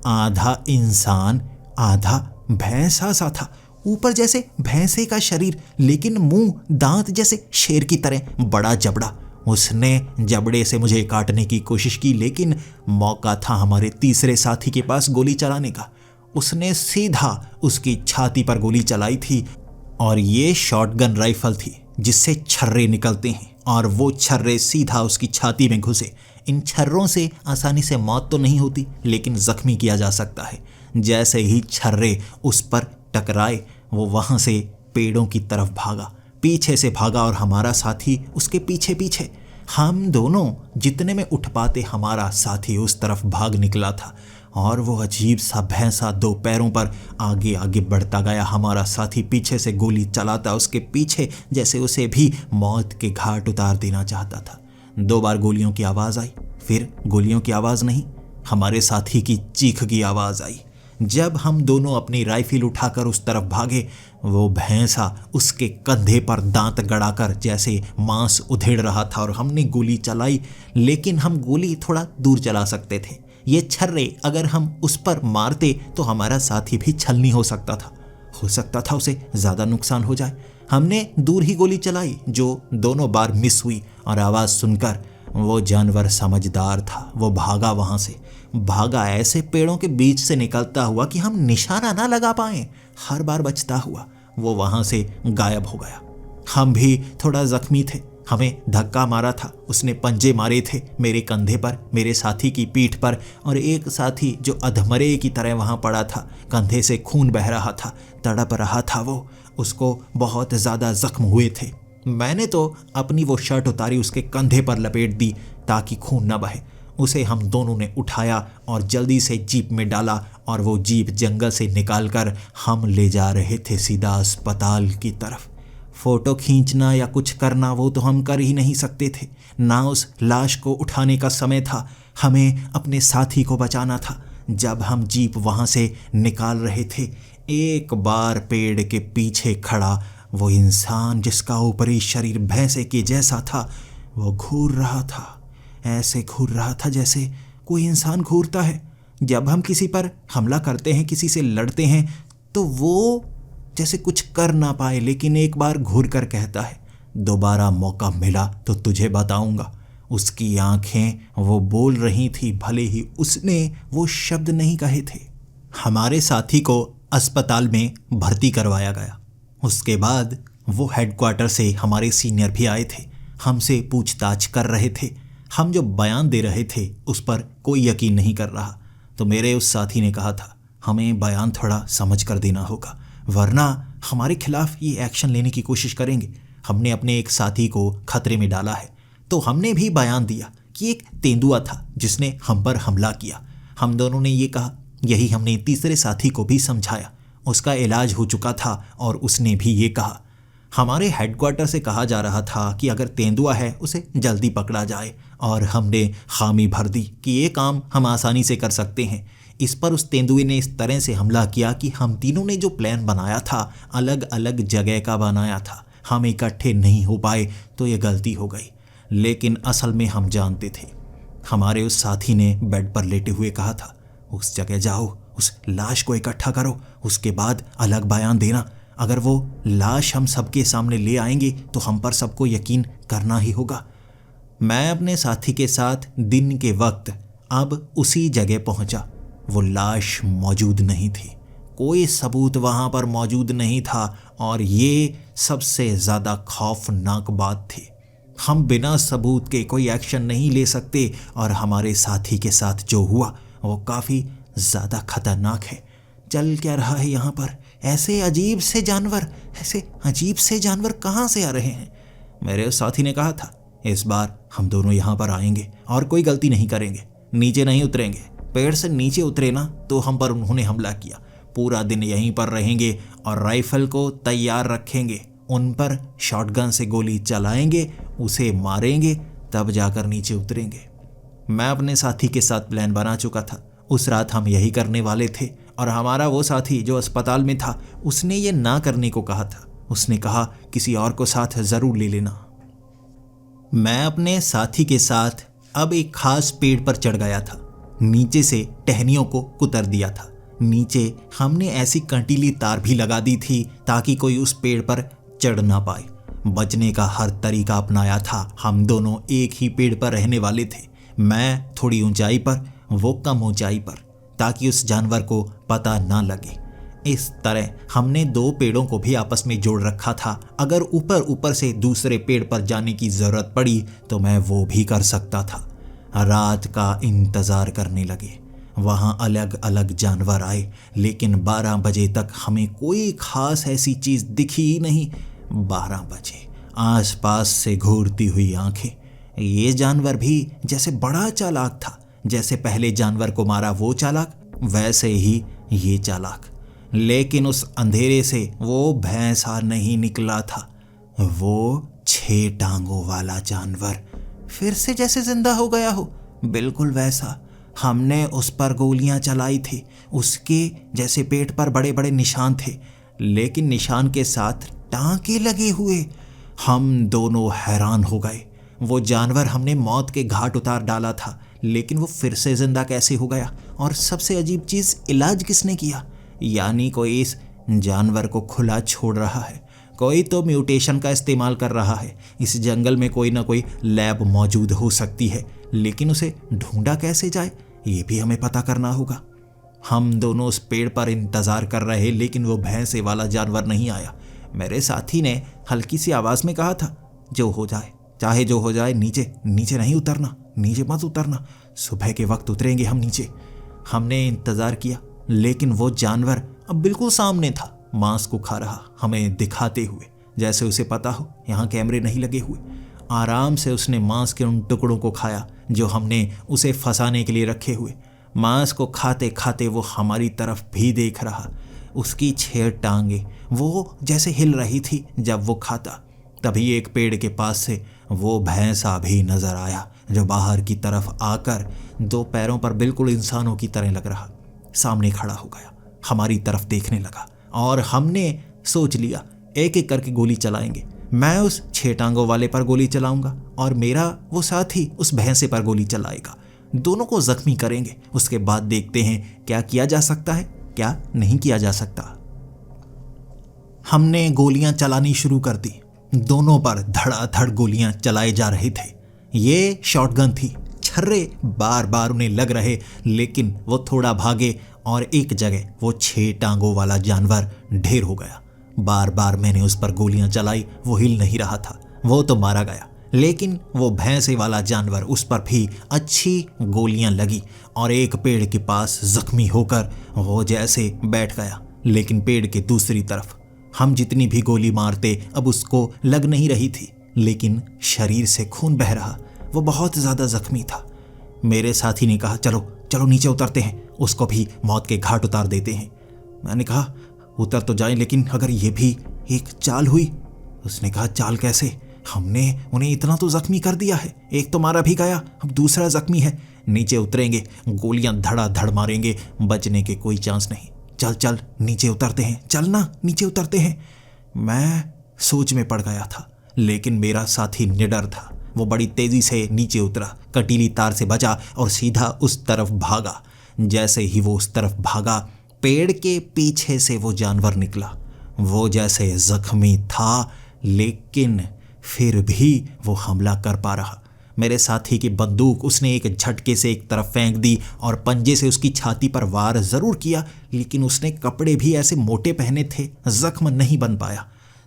आधा इंसान आधा भैंसा सा था। ऊपर जैसे भैंसे का शरीर, लेकिन मुंह दांत जैसे शेर की तरह बड़ा जबड़ा। उसने जबड़े से मुझे काटने की कोशिश की, लेकिन मौका था हमारे तीसरे साथी के पास गोली चलाने का। उसने सीधा उसकी छाती पर गोली चलाई थी, और ये शॉटगन राइफल थी जिससे छर्रे निकलते हैं, और वो छर्रे सीधा उसकी छाती में घुसे। इन छर्रों से आसानी से मौत तो नहीं होती, लेकिन जख्मी किया जा सकता है। जैसे ही छर्रे उस पर टकराए, वो वहां से पेड़ों की तरफ भागा, पीछे से भागा, और हमारा साथी उसके पीछे पीछे। हम दोनों जितने में उठ पाते, हमारा साथी उस तरफ भाग निकला था, और वो अजीब सा भैंसा 2 पैरों पर आगे आगे बढ़ता गया। हमारा साथी पीछे से गोली चलाता उसके पीछे, जैसे उसे भी मौत के घाट उतार देना चाहता था। 2 बार गोलियों की आवाज़ आई, फिर गोलियों की आवाज़ नहीं, हमारे साथी की चीख की आवाज़ आई। जब हम दोनों अपनी राइफल उठाकर उस तरफ भागे, वो भैंसा उसके कंधे पर दांत गड़ाकर जैसे मांस उधेड़ रहा था, और हमने गोली चलाई, लेकिन हम गोली थोड़ा दूर चला सकते थे। ये छर्रे अगर हम उस पर मारते तो हमारा साथी भी छलनी हो सकता था उसे ज़्यादा नुकसान हो जाए। हमने दूर ही गोली चलाई, जो दोनों बार मिस हुई, और आवाज़ सुनकर वो जानवर समझदार था। वो भागा वहाँ से, भागा ऐसे पेड़ों के बीच से निकलता हुआ कि हम निशाना ना लगा पाए। हर बार बचता हुआ वो वहां से गायब हो गया। हम भी थोड़ा जख्मी थे, हमें धक्का मारा था, उसने पंजे मारे थे मेरे कंधे पर, मेरे साथी की पीठ पर, और एक साथी जो अधमरे की तरह वहां पड़ा था, कंधे से खून बह रहा था, तड़प रहा था वो, उसको बहुत ज़्यादा जख्म हुए थे। मैंने तो अपनी वो शर्ट उतारी, उसके कंधे पर लपेट दी ताकि खून न बहे। उसे हम दोनों ने उठाया और जल्दी से जीप में डाला और वो जीप जंगल से निकालकर हम ले जा रहे थे सीधा अस्पताल की तरफ। फ़ोटो खींचना या कुछ करना वो तो हम कर ही नहीं सकते थे, ना उस लाश को उठाने का समय था, हमें अपने साथी को बचाना था। जब हम जीप वहाँ से निकाल रहे थे, एक बार पेड़ के पीछे खड़ा वो इंसान जिसका ऊपरी शरीर भैंसे के जैसा था, वो घूर रहा था। ऐसे घूर रहा था जैसे कोई इंसान घूरता है जब हम किसी पर हमला करते हैं, किसी से लड़ते हैं, तो वो जैसे कुछ कर ना पाए, लेकिन एक बार घूर कर कहता है, दोबारा मौका मिला तो तुझे बताऊंगा। उसकी आंखें वो बोल रही थी, भले ही उसने वो शब्द नहीं कहे थे। हमारे साथी को अस्पताल में भर्ती करवाया गया। उसके बाद वो हेडक्वार्टर से हमारे सीनियर भी आए थे, हमसे पूछताछ कर रहे थे। हम जो बयान दे रहे थे उस पर कोई यकीन नहीं कर रहा, तो मेरे उस साथी ने कहा था, हमें बयान थोड़ा समझ कर देना होगा, वरना हमारे खिलाफ ये एक्शन लेने की कोशिश करेंगे। हमने अपने एक साथी को खतरे में डाला है, तो हमने भी बयान दिया कि एक तेंदुआ था जिसने हम पर हमला किया। हम दोनों ने ये कहा, यही हमने तीसरे साथी को भी समझाया। उसका इलाज हो चुका था और उसने भी ये कहा। हमारे हेडक्वार्टर से कहा जा रहा था कि अगर तेंदुआ है उसे जल्दी पकड़ा जाए, और हमने खामी भर दी कि ये काम हम आसानी से कर सकते हैं। इस पर उस तेंदुए ने इस तरह से हमला किया कि हम तीनों ने जो प्लान बनाया था अलग अलग जगह का बनाया था, हम इकट्ठे नहीं हो पाए, तो ये गलती हो गई। लेकिन असल में हम जानते थे। हमारे उस साथी ने बेड पर लेटे हुए कहा था, उस जगह जाओ, उस लाश को इकट्ठा करो, उसके बाद अलग बयान देना। अगर वो लाश हम सबके सामने ले आएंगे तो हम पर सबको यकीन करना ही होगा। मैं अपने साथी के साथ दिन के वक्त अब उसी जगह पहुंचा। वो लाश मौजूद नहीं थी, कोई सबूत वहां पर मौजूद नहीं था, और ये सबसे ज़्यादा खौफनाक बात थी। हम बिना सबूत के कोई एक्शन नहीं ले सकते, और हमारे साथी के साथ जो हुआ वो काफ़ी ज़्यादा खतरनाक है। चल क्या रहा है यहाँ पर? ऐसे अजीब से जानवर कहाँ से आ रहे हैं? मेरे उस साथी ने कहा था, इस बार हम दोनों यहाँ पर आएंगे और कोई गलती नहीं करेंगे, नीचे नहीं उतरेंगे। पेड़ से नीचे उतरे ना तो हम पर उन्होंने हमला किया। पूरा दिन यहीं पर रहेंगे और राइफल को तैयार रखेंगे, उन पर शॉटगन से गोली चलाएंगे, उसे मारेंगे, तब जाकर नीचे उतरेंगे। मैं अपने साथी के साथ प्लान बना चुका था। उस रात हम यही करने वाले थे, और हमारा वो साथी जो अस्पताल में था उसने ये ना करने को कहा था। उसने कहा किसी और को साथ ज़रूर ले लेना। मैं अपने साथी के साथ अब एक खास पेड़ पर चढ़ गया था। नीचे से टहनियों को कुतर दिया था। नीचे हमने ऐसी कंटीली तार भी लगा दी थी ताकि कोई उस पेड़ पर चढ़ ना पाए। बचने का हर तरीका अपनाया था। हम दोनों एक ही पेड़ पर रहने वाले थे, मैं थोड़ी ऊंचाई पर, वो कम ऊंचाई पर, ताकि उस जानवर को पता ना लगे। इस तरह हमने दो पेड़ों को भी आपस में जोड़ रखा था। अगर ऊपर से दूसरे पेड़ पर जाने की ज़रूरत पड़ी तो मैं वो भी कर सकता था। रात का इंतज़ार करने लगे। वहाँ अलग अलग जानवर आए, लेकिन 12 बजे तक हमें कोई खास ऐसी चीज़ दिखी ही नहीं। 12 बजे आसपास से घूरती हुई आंखें। ये जानवर भी जैसे बड़ा चालाक था। जैसे पहले जानवर को मारा वो चालाक, वैसे ही ये चालाक। लेकिन उस अंधेरे से वो भैंसा नहीं निकला था, वो 6 टांगों वाला जानवर फिर से जैसे जिंदा हो गया हो, बिल्कुल वैसा। हमने उस पर गोलियां चलाई थी। उसके जैसे पेट पर बड़े बड़े निशान थे, लेकिन निशान के साथ टांके लगे हुए। हम दोनों हैरान हो गए। वो जानवर हमने मौत के घाट उतार डाला था, लेकिन वो फिर से जिंदा कैसे हो गया? और सबसे अजीब चीज़, इलाज किसने किया? यानी कोई इस जानवर को खुला छोड़ रहा है, कोई तो म्यूटेशन का इस्तेमाल कर रहा है। इस जंगल में कोई ना कोई लैब मौजूद हो सकती है, लेकिन उसे ढूंढा कैसे जाए? ये भी हमें पता करना होगा। हम दोनों उस पेड़ पर इंतजार कर रहे, लेकिन वो भैंसे वाला जानवर नहीं आया। मेरे साथी ने हल्की सी आवाज में कहा था, जो हो जाए, चाहे जो हो जाए, नीचे नीचे नहीं उतरना, नीचे मत उतरना, सुबह के वक्त उतरेंगे हम नीचे। हमने इंतजार किया, लेकिन वो जानवर अब बिल्कुल सामने था, मांस को खा रहा, हमें दिखाते हुए, जैसे उसे पता हो यहाँ कैमरे नहीं लगे हुए। आराम से उसने मांस के उन टुकड़ों को खाया जो हमने उसे फंसाने के लिए रखे हुए। मांस को खाते खाते वो हमारी तरफ भी देख रहा। उसकी 6 टांगे वो जैसे हिल रही थी जब वो खाता। तभी एक पेड़ के पास से वो भैंसा भी नजर आया, जो बाहर की तरफ आकर 2 पैरों पर बिल्कुल इंसानों की तरह लग रहा। सामने खड़ा हो गया, हमारी तरफ देखने लगा, और हमने सोच लिया एक एक करके गोली चलाएंगे। मैं उस 6 टांगों वाले पर गोली चलाऊंगा और मेरा वो साथी उस भैंसे पर गोली चलाएगा। दोनों को जख्मी करेंगे, उसके बाद देखते हैं क्या किया जा सकता है, क्या नहीं किया जा सकता। हमने गोलियां चलानी शुरू कर दी। दोनों पर धड़ाधड़ गोलियां चलाए जा रहे थे। ये शॉटगन थी। छर्रे बार बार उन्हें लग रहे, लेकिन वो थोड़ा भागे और एक जगह वो 6 टांगों वाला जानवर ढेर हो गया। बार बार मैंने उस पर गोलियां चलाई, वो हिल नहीं रहा था, वो तो मारा गया, लेकिन वो भैंसे वाला जानवर, उस पर भी अच्छी गोलियां लगी और एक पेड़ के पास जख्मी होकर वो जैसे बैठ गया। लेकिन पेड़ के दूसरी तरफ हम जितनी भी गोली मारते अब उसको लग नहीं रही थी, लेकिन शरीर से खून बह रहा, वो बहुत ज़्यादा जख्मी था। मेरे साथी ने कहा, चलो चलो नीचे उतरते हैं, उसको भी मौत के घाट उतार देते हैं। मैंने कहा, उतर तो जाए, लेकिन अगर ये भी एक चाल हुई। उसने कहा, चाल कैसे? हमने उन्हें इतना तो जख्मी कर दिया है, एक तो मारा भी गया, अब दूसरा जख्मी है। नीचे उतरेंगे, गोलियां धड़ाधड़ मारेंगे, बचने के कोई चांस नहीं। चल चल नीचे उतरते हैं, चलना नीचे उतरते हैं। मैं सोच में पड़ गया था, लेकिन मेरा साथी निडर था। वो बड़ी तेजी से नीचे उतरा, कटीली तार से बचा और सीधा उस तरफ भागा। जैसे ही वो उस तरफ भागा, पेड़ के पीछे से वो जानवर निकला। वो जैसे जख्मी था, लेकिन फिर भी वो हमला कर पा रहा। मेरे साथी की बंदूक उसने एक झटके से एक तरफ फेंक दी और पंजे से उसकी छाती पर वार जरूर किया, लेकिन उसने कपड़े भी ऐसे मोटे पहने थे, जख्म नहीं बन पाया।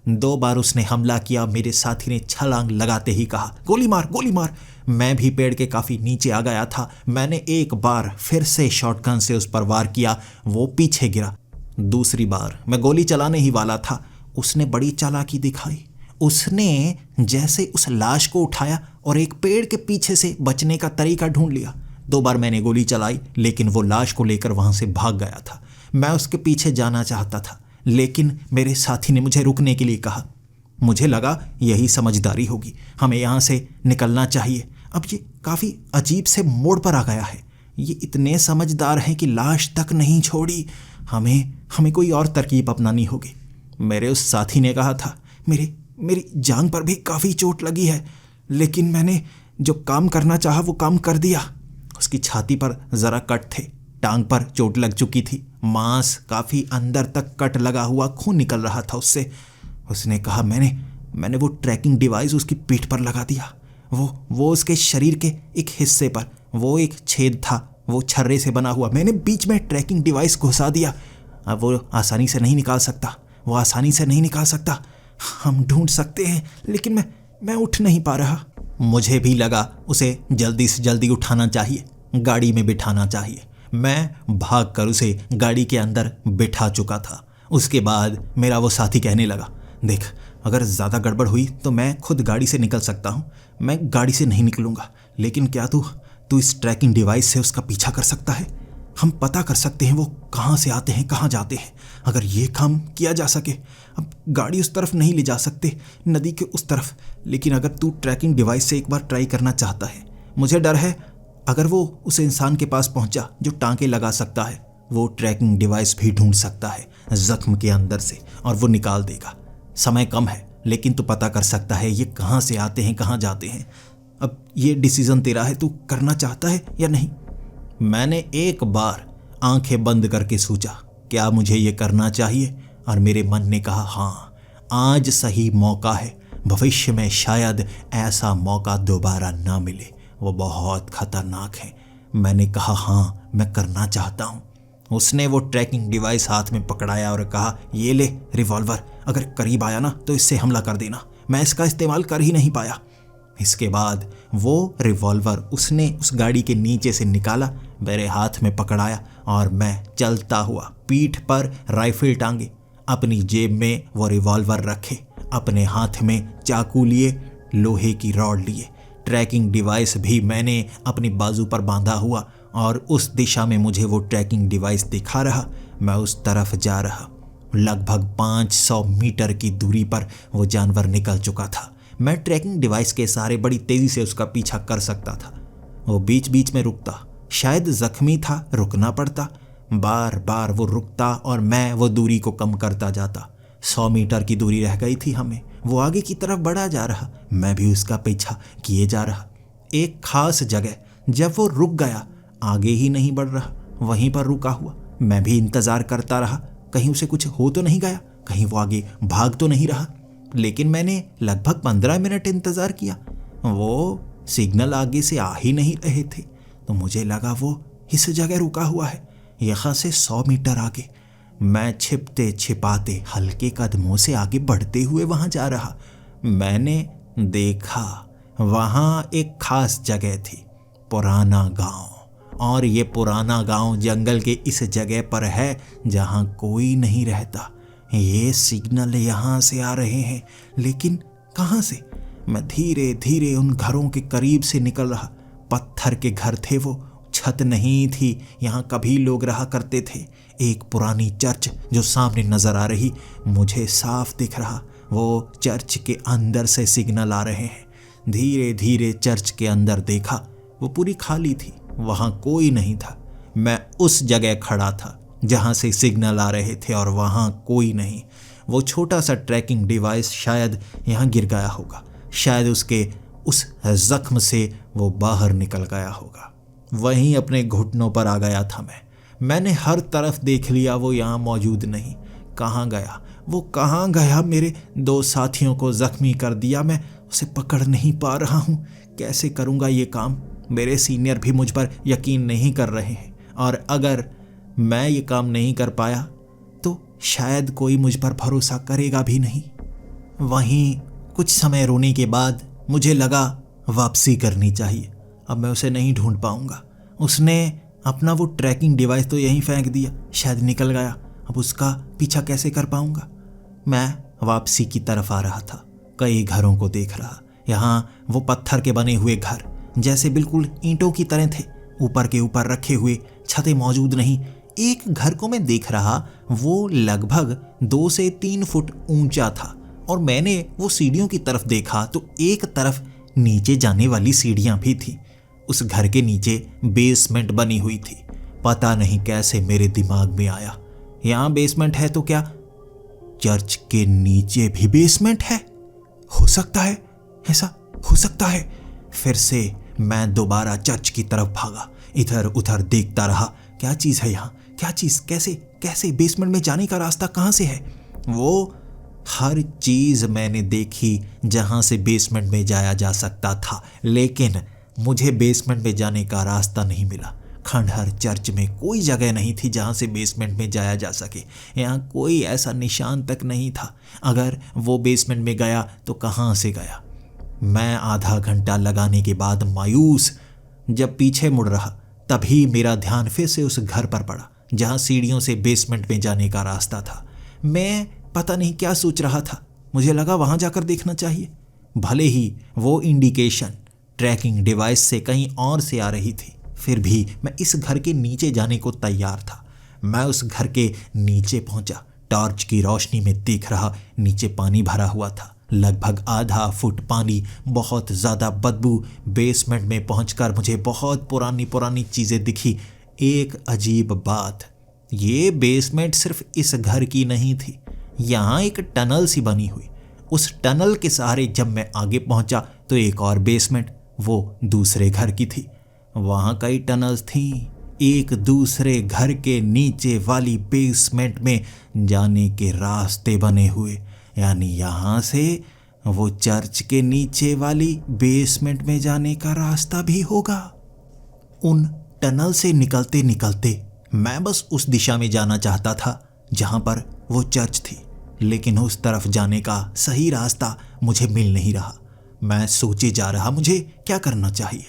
2 बार उसने हमला किया। मेरे साथी ने छलांग लगाते ही कहा, गोली मार, गोली मार। मैं भी पेड़ के काफ़ी नीचे आ गया था। मैंने एक बार फिर से शॉटगन से उस पर वार किया, वो पीछे गिरा। दूसरी बार मैं गोली चलाने ही वाला था, उसने बड़ी चालाकी दिखाई। उसने जैसे उस लाश को उठाया और एक पेड़ के पीछे से बचने का तरीका ढूंढ लिया। 2 बार मैंने गोली चलाई, लेकिन वो लाश को लेकर वहाँ से भाग गया था। मैं उसके पीछे जाना चाहता था, लेकिन मेरे साथी ने मुझे रुकने के लिए कहा। मुझे लगा यही समझदारी होगी, हमें यहाँ से निकलना चाहिए। अब ये काफ़ी अजीब से मोड़ पर आ गया है। ये इतने समझदार हैं कि लाश तक नहीं छोड़ी। हमें कोई और तरकीब अपनानी होगी। मेरे उस साथी ने कहा था, मेरी जांघ पर भी काफ़ी चोट लगी है, लेकिन मैंने जो काम करना चाहा वो काम कर दिया। उसकी छाती पर ज़रा कट थे, टांग पर चोट लग चुकी थी, मांस काफ़ी अंदर तक कट लगा हुआ, खून निकल रहा था उससे। उसने कहा, मैंने वो ट्रैकिंग डिवाइस उसकी पीठ पर लगा दिया। वो उसके शरीर के एक हिस्से पर वो एक छेद था, वो छर्रे से बना हुआ। मैंने बीच में ट्रैकिंग डिवाइस घुसा दिया। अब वो आसानी से नहीं निकाल सकता। हम ढूंढ सकते हैं, लेकिन मैं उठ नहीं पा रहा। मुझे भी लगा उसे जल्दी से जल्दी उठाना चाहिए, गाड़ी में बिठाना चाहिए। मैं भागकर उसे गाड़ी के अंदर बिठा चुका था। उसके बाद मेरा वो साथी कहने लगा, देख, अगर ज़्यादा गड़बड़ हुई तो मैं खुद गाड़ी से निकल सकता हूँ। मैं गाड़ी से नहीं निकलूँगा, लेकिन क्या तू इस ट्रैकिंग डिवाइस से उसका पीछा कर सकता है? हम पता कर सकते हैं वो कहाँ से आते हैं, कहाँ जाते हैं। अगर ये काम किया जा सके, अब गाड़ी उस तरफ नहीं ले जा सकते, नदी के उस तरफ, लेकिन अगर तू ट्रैकिंग डिवाइस से एक बार ट्राई करना चाहता है, मुझे डर है अगर वो उस इंसान के पास पहुंचा जो टांके लगा सकता है, वो ट्रैकिंग डिवाइस भी ढूंढ सकता है जख्म के अंदर से और वो निकाल देगा। समय कम है, लेकिन तू पता कर सकता है ये कहाँ से आते हैं, कहाँ जाते हैं। अब ये डिसीजन तेरा है, तू करना चाहता है या नहीं? मैंने एक बार आंखें बंद करके सोचा, क्या मुझे ये करना चाहिए? और मेरे मन ने कहा, हाँ, आज सही मौका है। भविष्य में शायद ऐसा मौका दोबारा ना मिले। वो बहुत खतरनाक है। मैंने कहा हाँ मैं करना चाहता हूँ। उसने वो ट्रैकिंग डिवाइस हाथ में पकड़ाया और कहा ये ले रिवॉल्वर, अगर करीब आया ना तो इससे हमला कर देना। मैं इसका इस्तेमाल कर ही नहीं पाया। इसके बाद वो रिवॉल्वर उसने उस गाड़ी के नीचे से निकाला, मेरे हाथ में पकड़ाया और मैं चलता हुआ पीठ पर राइफल टांगे, अपनी जेब में वो रिवॉल्वर रखे, अपने हाथ में चाकू लिए, लोहे की रॉड लिए, ट्रैकिंग डिवाइस भी मैंने अपनी बाजू पर बांधा हुआ और उस दिशा में मुझे वो ट्रैकिंग डिवाइस दिखा रहा। मैं उस तरफ जा रहा। लगभग 500 मीटर की दूरी पर वो जानवर निकल चुका था। मैं ट्रैकिंग डिवाइस के सहारे बड़ी तेजी से उसका पीछा कर सकता था। वो बीच बीच में रुकता, शायद जख्मी था, रुकना पड़ता। बार बार वो रुकता और मैं वो दूरी को कम करता जाता। 100 मीटर की दूरी रह गई थी हमें। वो आगे की तरफ बढ़ा जा रहा, मैं भी उसका पीछा किए जा रहा। एक खास जगह जब वो रुक गया, आगे ही नहीं बढ़ रहा, वहीं पर रुका हुआ, मैं भी इंतजार करता रहा, कहीं उसे कुछ हो तो नहीं गया, कहीं वो आगे भाग तो नहीं रहा। लेकिन मैंने लगभग 15 मिनट इंतजार किया, वो सिग्नल आगे से आ ही नहीं रहे थे। तो मुझे लगा वो इस जगह रुका हुआ है, यहाँ से 100 मीटर आगे। मैं छिपते छिपाते हल्के कदमों से आगे बढ़ते हुए वहां जा रहा। मैंने देखा वहां एक खास जगह थी, पुराना गांव। और ये पुराना गांव जंगल के इस जगह पर है जहां कोई नहीं रहता। ये सिग्नल यहाँ से आ रहे हैं, लेकिन कहाँ से? मैं धीरे धीरे उन घरों के करीब से निकल रहा। पत्थर के घर थे वो, छत नहीं थी, यहाँ कभी लोग रहा करते थे। एक पुरानी चर्च जो सामने नजर आ रही, मुझे साफ दिख रहा। वो चर्च के अंदर से सिग्नल आ रहे हैं। धीरे धीरे चर्च के अंदर देखा, वो पूरी खाली थी, वहाँ कोई नहीं था। मैं उस जगह खड़ा था जहाँ से सिग्नल आ रहे थे और वहाँ कोई नहीं। वो छोटा सा ट्रैकिंग डिवाइस शायद यहाँ गिर गया होगा, शायद उसके उस जख्म से वो बाहर निकल गया होगा। वहीं अपने घुटनों पर आ गया था मैंने हर तरफ देख लिया, वो यहाँ मौजूद नहीं। कहाँ गया वो, कहाँ गया? मेरे 2 साथियों को जख्मी कर दिया, मैं उसे पकड़ नहीं पा रहा हूँ। कैसे करूँगा ये काम? मेरे सीनियर भी मुझ पर यकीन नहीं कर रहे हैं, और अगर मैं ये काम नहीं कर पाया तो शायद कोई मुझ पर भरोसा करेगा भी नहीं। वहीं कुछ समय रोने के बाद मुझे लगा वापसी करनी चाहिए, अब मैं उसे नहीं ढूंढ पाऊंगा। उसने अपना वो ट्रैकिंग डिवाइस तो यहीं फेंक दिया, शायद निकल गया, अब उसका पीछा कैसे कर पाऊंगा? मैं वापसी की तरफ आ रहा था, कई घरों को देख रहा। यहाँ वो पत्थर के बने हुए घर जैसे बिल्कुल ईंटों की तरह थे, ऊपर के ऊपर रखे हुए, छतें मौजूद नहीं। एक घर को मैं देख रहा, वो लगभग 2 से 3 फुट ऊंचा था, और मैंने वो सीढ़ियों की तरफ देखा तो एक तरफ नीचे जाने वाली सीढ़ियां भी थी। उस घर के नीचे बेसमेंट बनी हुई थी। पता नहीं कैसे मेरे दिमाग में आया, यहाँ बेसमेंट है तो क्या चर्च के नीचे भी बेसमेंट है? हो सकता है, ऐसा हो सकता है। फिर से मैं दोबारा चर्च की तरफ भागा, इधर उधर देखता रहा, क्या चीज़ है यहाँ, क्या चीज़, कैसे कैसे बेसमेंट में जाने का रास्ता कहाँ से है? वो हर चीज़ मैंने देखी जहाँ से बेसमेंट में जाया जा सकता था, लेकिन मुझे बेसमेंट में जाने का रास्ता नहीं मिला। खंडहर चर्च में कोई जगह नहीं थी जहाँ से बेसमेंट में जाया जा सके। यहाँ कोई ऐसा निशान तक नहीं था। अगर वो बेसमेंट में गया तो कहाँ से गया? मैं आधा घंटा लगाने के बाद मायूस जब पीछे मुड़ रहा, तभी मेरा ध्यान फिर से उस घर पर पड़ा जहाँ सीढ़ियों से बेसमेंट में जाने का रास्ता था। मैं पता नहीं क्या सोच रहा था, मुझे लगा वहाँ जाकर देखना चाहिए। भले ही वो इंडिकेशन ट्रैकिंग डिवाइस से कहीं और से आ रही थी, फिर भी मैं इस घर के नीचे जाने को तैयार था। मैं उस घर के नीचे पहुंचा, टॉर्च की रोशनी में देख रहा, नीचे पानी भरा हुआ था, लगभग आधा फुट पानी, बहुत ज़्यादा बदबू। बेसमेंट में पहुंचकर मुझे बहुत पुरानी पुरानी चीज़ें दिखी। एक अजीब बात, ये बेसमेंट सिर्फ इस घर की नहीं थी, यहाँ एक टनल सी बनी हुई। उस टनल के सहारे जब मैं आगे पहुंचा तो एक और बेसमेंट, वो दूसरे घर की थी। वहाँ कई टनल्स थीं। एक दूसरे घर के नीचे वाली बेसमेंट में जाने के रास्ते बने हुए, यानी यहाँ से वो चर्च के नीचे वाली बेसमेंट में जाने का रास्ता भी होगा। उन टनल से निकलते निकलते मैं बस उस दिशा में जाना चाहता था जहां पर वो चर्च थी, लेकिन उस तरफ जाने का सही रास्ता मुझे मिल नहीं रहा। मैं सोचे जा रहा मुझे क्या करना चाहिए,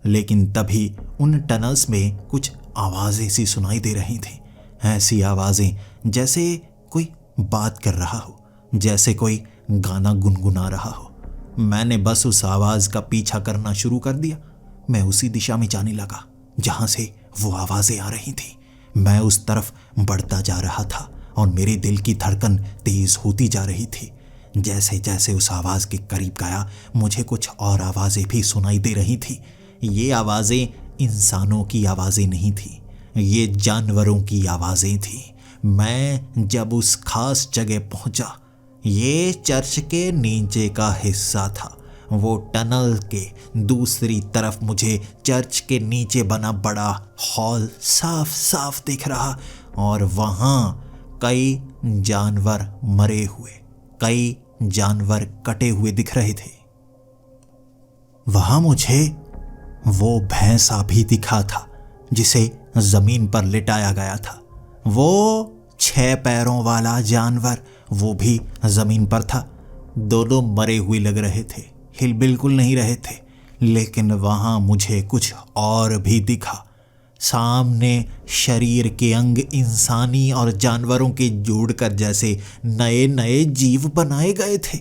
लेकिन तभी उन टनल्स में कुछ आवाज़ें सी सुनाई दे रही थी। ऐसी आवाज़ें जैसे कोई बात कर रहा हो, जैसे कोई गाना गुनगुना रहा हो। मैंने बस उस आवाज़ का पीछा करना शुरू कर दिया। मैं उसी दिशा में जाने लगा जहाँ से वो आवाज़ें आ रही थी। मैं उस तरफ बढ़ता जा रहा था और मेरे दिल की धड़कन तेज होती जा रही थी। जैसे जैसे उस आवाज़ के करीब गया, मुझे कुछ और आवाज़ें भी सुनाई दे रही थी। ये आवाज़ें इंसानों की आवाज़ें नहीं थी, ये जानवरों की आवाज़ें थी। मैं जब उस खास जगह पहुंचा, ये चर्च के नीचे का हिस्सा था। वो टनल के दूसरी तरफ मुझे चर्च के नीचे बना बड़ा हॉल साफ साफ दिख रहा, और वहाँ कई जानवर मरे हुए, कई जानवर कटे हुए दिख रहे थे। वहाँ मुझे वो भैंसा भी दिखा था जिसे जमीन पर लिटाया गया था। वो 6 पैरों वाला जानवर, वो भी जमीन पर था। दोनों मरे हुए लग रहे थे, हिल बिल्कुल नहीं रहे थे। लेकिन वहाँ मुझे कुछ और भी दिखा। सामने शरीर के अंग इंसानी और जानवरों के जोड़कर जैसे नए नए जीव बनाए गए थे।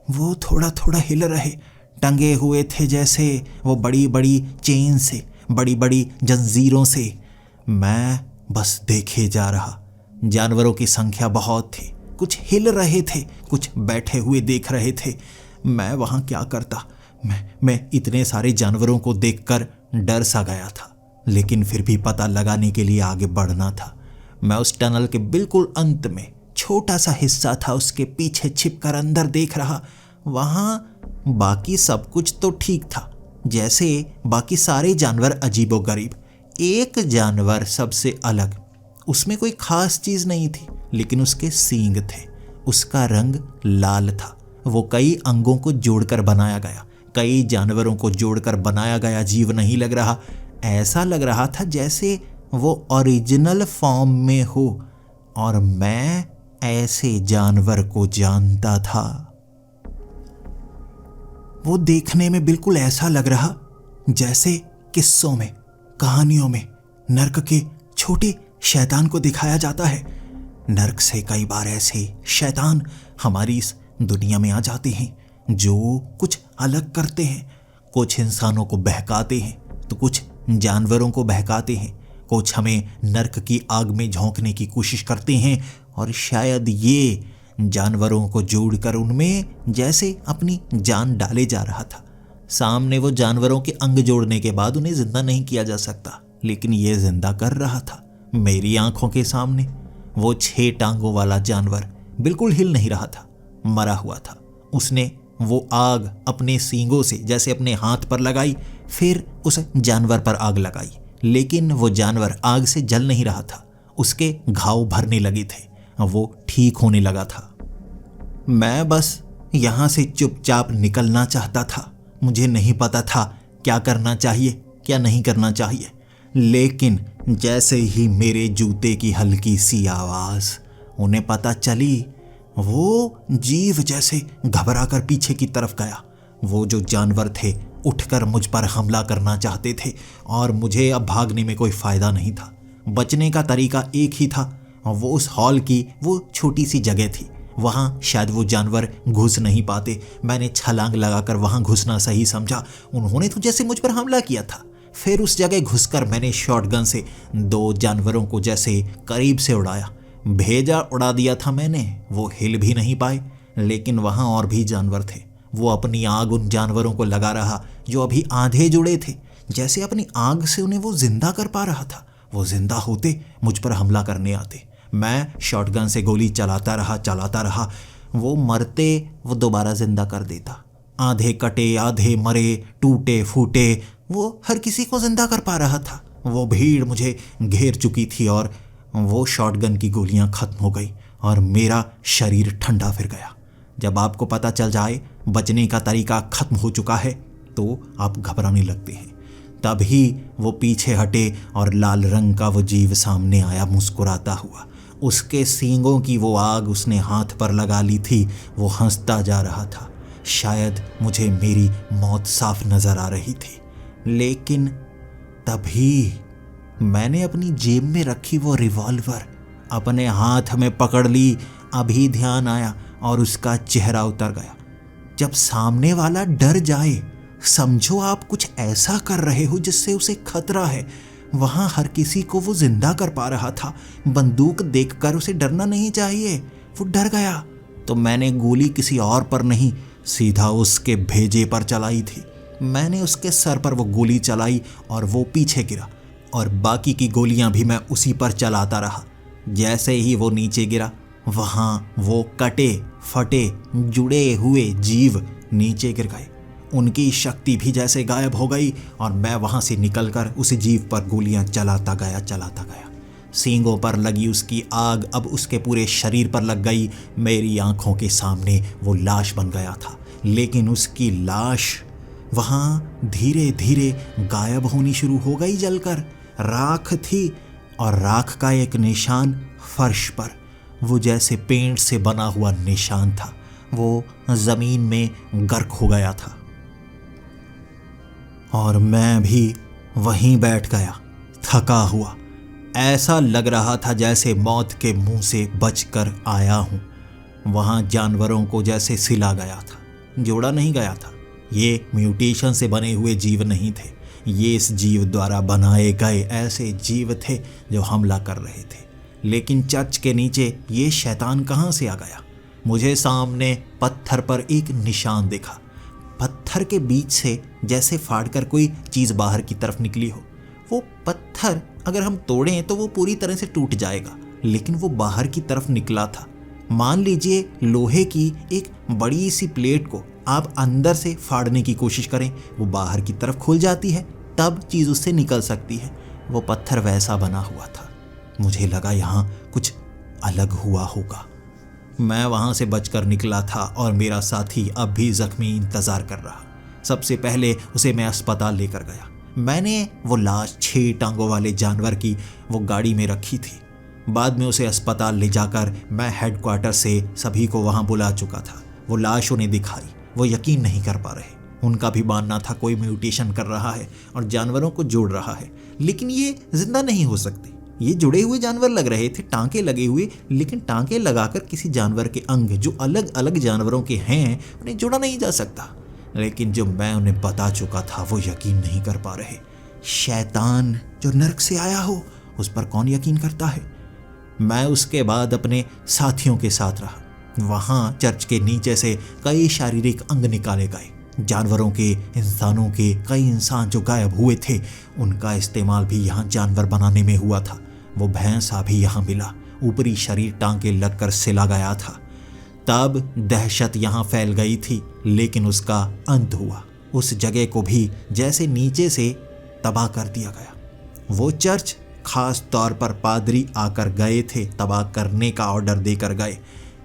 वो थोड़ा थोड़ा हिल रहे, टंगे हुए थे जैसे वो बड़ी बड़ी चेन से, बड़ी बड़ी जंजीरों से। मैं बस देखे जा रहा। जानवरों की संख्या बहुत थी, कुछ हिल रहे थे, कुछ बैठे हुए देख रहे थे। मैं वहाँ क्या करता? मैं इतने सारे जानवरों को देखकर डर सा गया था, लेकिन फिर भी पता लगाने के लिए आगे बढ़ना था। मैं उस टनल के बिल्कुल अंत में छोटा सा हिस्सा था, उसके पीछे छिपकर अंदर देख रहा। वहाँ बाकी सब कुछ तो ठीक था, जैसे बाकी सारे जानवर अजीबोगरीब। एक जानवर सबसे अलग, उसमें कोई खास चीज़ नहीं थी, लेकिन उसके सींग थे, उसका रंग लाल था। वो कई अंगों को जोड़कर बनाया गया, कई जानवरों को जोड़कर बनाया गया जीव नहीं लग रहा। ऐसा लग रहा था जैसे वो ओरिजिनल फॉर्म में हो, और मैं ऐसे जानवर को जानता था। वो देखने में बिल्कुल ऐसा लग रहा जैसे किस्सों में, कहानियों में नर्क के छोटे शैतान को दिखाया जाता है। नर्क से कई बार ऐसे शैतान हमारी इस दुनिया में आ जाते हैं जो कुछ अलग करते हैं। कुछ इंसानों को बहकाते हैं तो कुछ जानवरों को बहकाते हैं, कुछ हमें नर्क की आग में झोंकने की कोशिश करते हैं, और शायद ये जानवरों को जोड़कर उनमें जैसे अपनी जान डाले जा रहा था। सामने वो जानवरों के अंग जोड़ने के बाद उन्हें जिंदा नहीं किया जा सकता, लेकिन ये जिंदा कर रहा था मेरी आंखों के सामने। वो 6 टांगों वाला जानवर बिल्कुल हिल नहीं रहा था, मरा हुआ था। उसने वो आग अपने सींगों से जैसे अपने हाथ पर लगाई, फिर उस जानवर पर आग लगाई, लेकिन वो जानवर आग से जल नहीं रहा था। उसके घाव भरने लगे थे, वो ठीक होने लगा था। मैं बस यहाँ से चुपचाप निकलना चाहता था। मुझे नहीं पता था क्या करना चाहिए, क्या नहीं करना चाहिए। लेकिन जैसे ही मेरे जूते की हल्की सी आवाज़ उन्हें पता चली, वो जीव जैसे घबरा कर पीछे की तरफ गया। वो जो जानवर थे उठकर मुझ पर हमला करना चाहते थे, और मुझे अब भागने में कोई फ़ायदा नहीं था। बचने का तरीका एक ही था, वो उस हॉल की वो छोटी सी जगह थी, वहाँ शायद वो जानवर घुस नहीं पाते। मैंने छलांग लगाकर वहाँ घुसना सही समझा। उन्होंने तो जैसे मुझ पर हमला किया था। फिर उस जगह घुसकर मैंने शॉटगन से 2 जानवरों को जैसे करीब से उड़ाया। भेजा उड़ा दिया था मैंने, वो हिल भी नहीं पाए। लेकिन वहाँ और भी जानवर थे। वो अपनी आग उन जानवरों को लगा रहा जो अभी आधे जुड़े थे, जैसे अपनी आग से उन्हें वो जिंदा कर पा रहा था। वो जिंदा होते मुझ पर हमला करने आते। मैं शॉटगन से गोली चलाता रहा। वो मरते वो दोबारा जिंदा कर देता। आधे कटे, आधे मरे, टूटे फूटे, वो हर किसी को जिंदा कर पा रहा था। वो भीड़ मुझे घेर चुकी थी, और वो शॉटगन की गोलियां खत्म हो गई और मेरा शरीर ठंडा फिर गया। जब आपको पता चल जाए बचने का तरीका खत्म हो चुका है तो आप घबराने लगते हैं। तभी वो पीछे हटे और लाल रंग का वो जीव सामने आया मुस्कुराता हुआ। उसके सींगों की वो आग उसने हाथ पर लगा ली थी। वो हंसता जा रहा था। शायद मुझे मेरी मौत साफ नजर आ रही थी। लेकिन तभी मैंने अपनी जेब में रखी वो रिवॉल्वर अपने हाथ में पकड़ ली। अभी ध्यान आया और उसका चेहरा उतर गया। जब सामने वाला डर जाए, समझो आप कुछ ऐसा कर रहे हो जिससे उसे खतरा है, वहां हर किसी को वो जिंदा कर पा रहा था। बंदूक देखकर उसे डरना नहीं चाहिए। वो डर गया तो मैंने गोली किसी और पर नहीं, सीधा उसके भेजे पर चलाई थी। मैंने उसके सर पर वो गोली चलाई और वो पीछे गिरा, और बाकी की गोलियां भी मैं उसी पर चलाता रहा। जैसे ही वो नीचे गिरा, वहां वो कटे फटे जुड़े हुए जीव नीचे गिर गए। उनकी शक्ति भी जैसे गायब हो गई और मैं वहां से निकलकर उस जीव पर गोलियां चलाता गया। सींगों पर लगी उसकी आग अब उसके पूरे शरीर पर लग गई। मेरी आंखों के सामने वो लाश बन गया था, लेकिन उसकी लाश वहां धीरे धीरे गायब होनी शुरू हो गई। जलकर राख थी, और राख का एक निशान फर्श पर, वो जैसे पेंट से बना हुआ निशान था। वो जमीन में गर्क हो गया था और मैं भी वहीं बैठ गया, थका हुआ। ऐसा लग रहा था जैसे मौत के मुंह से बचकर आया हूं। वहां जानवरों को जैसे सिला गया था, जोड़ा नहीं गया था। ये म्यूटेशन से बने हुए जीव नहीं थे, ये इस जीव द्वारा बनाए गए ऐसे जीव थे जो हमला कर रहे थे। लेकिन चर्च के नीचे ये शैतान कहां से आ गया? मुझे सामने पत्थर पर एक निशान दिखा। पत्थर के बीच से जैसे फाड़कर कोई चीज बाहर की तरफ निकली हो। वो पत्थर अगर हम तोड़ें तो वो पूरी तरह से टूट जाएगा, लेकिन वो बाहर की तरफ निकला था। मान लीजिए लोहे की एक बड़ी सी प्लेट को आप अंदर से फाड़ने की कोशिश करें, वो बाहर की तरफ खुल जाती है, तब चीज उससे निकल सकती है। वो पत्थर वैसा बना हुआ था। मुझे लगा यहाँ कुछ अलग हुआ होगा। मैं वहां से बचकर निकला था और मेरा साथी अब भी जख्मी इंतजार कर रहा। सबसे पहले उसे मैं अस्पताल लेकर गया। मैंने वो लाश 6 टांगों वाले जानवर की वो गाड़ी में रखी थी। बाद में उसे अस्पताल ले जाकर मैं हेडक्वार्टर से सभी को वहां बुला चुका था। वो लाश उन्हें दिखाई। वो यकीन नहीं कर पा रहे। उनका भी मानना था कोई म्यूटेशन कर रहा है और जानवरों को जोड़ रहा है, लेकिन ये जिंदा नहीं हो सकते। ये जुड़े हुए जानवर लग रहे थे, टांके लगे हुए, लेकिन टांके लगाकर किसी जानवर के अंग जो अलग अलग जानवरों के हैं उन्हें जोड़ा नहीं जा सकता। लेकिन जो मैं उन्हें बता चुका था वो यकीन नहीं कर पा रहे। शैतान जो नर्क से आया हो उस पर कौन यकीन करता है? मैं उसके बाद अपने साथियों के साथ रहा। वहां चर्च के नीचे से कई शारीरिक अंग निकाले गए। जानवरों के, इंसानों के, कई इंसान जो गायब हुए थे उनका इस्तेमाल भी यहाँ जानवर बनाने में हुआ था। वो भैंसा भी यहाँ मिला, ऊपरी शरीर टांके लगकर सिला गया था। तब दहशत यहाँ फैल गई थी, लेकिन उसका अंत हुआ। उस जगह को भी जैसे नीचे से तबाह कर दिया गया। वो चर्च खास तौर पर पादरी आकर गए थे, तबाह करने का ऑर्डर देकर गए।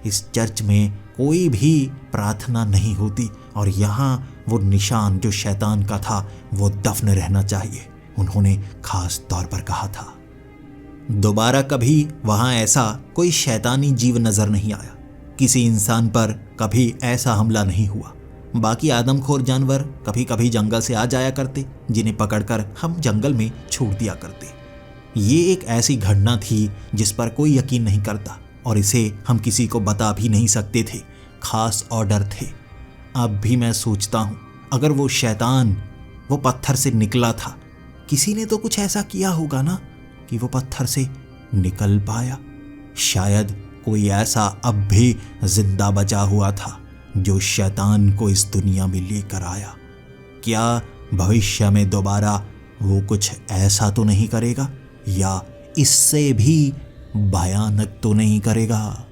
इस चर्च में कोई भी प्रार्थना नहीं होती और यहाँ वो निशान जो शैतान का था वो दफन रहना चाहिए, उन्होंने खास तौर पर कहा था। दोबारा कभी वहाँ ऐसा कोई शैतानी जीव नजर नहीं आया। किसी इंसान पर कभी ऐसा हमला नहीं हुआ। बाकी आदमखोर जानवर कभी कभी जंगल से आ जाया करते, जिन्हें पकड़कर हम जंगल में छोड़ दिया करते। ये एक ऐसी घटना थी जिस पर कोई यकीन नहीं करता और इसे हम किसी को बता भी नहीं सकते थे। खास ऑर्डर थे। अब भी मैं सोचता हूँ, अगर वो शैतान वो पत्थर से निकला था, किसी ने तो कुछ ऐसा किया होगा ना कि वो पत्थर से निकल पाया। शायद कोई ऐसा अब भी जिंदा बचा हुआ था जो शैतान को इस दुनिया में लेकर आया। क्या भविष्य में दोबारा वो कुछ ऐसा तो नहीं करेगा, या इससे भी भयानक तो नहीं करेगा?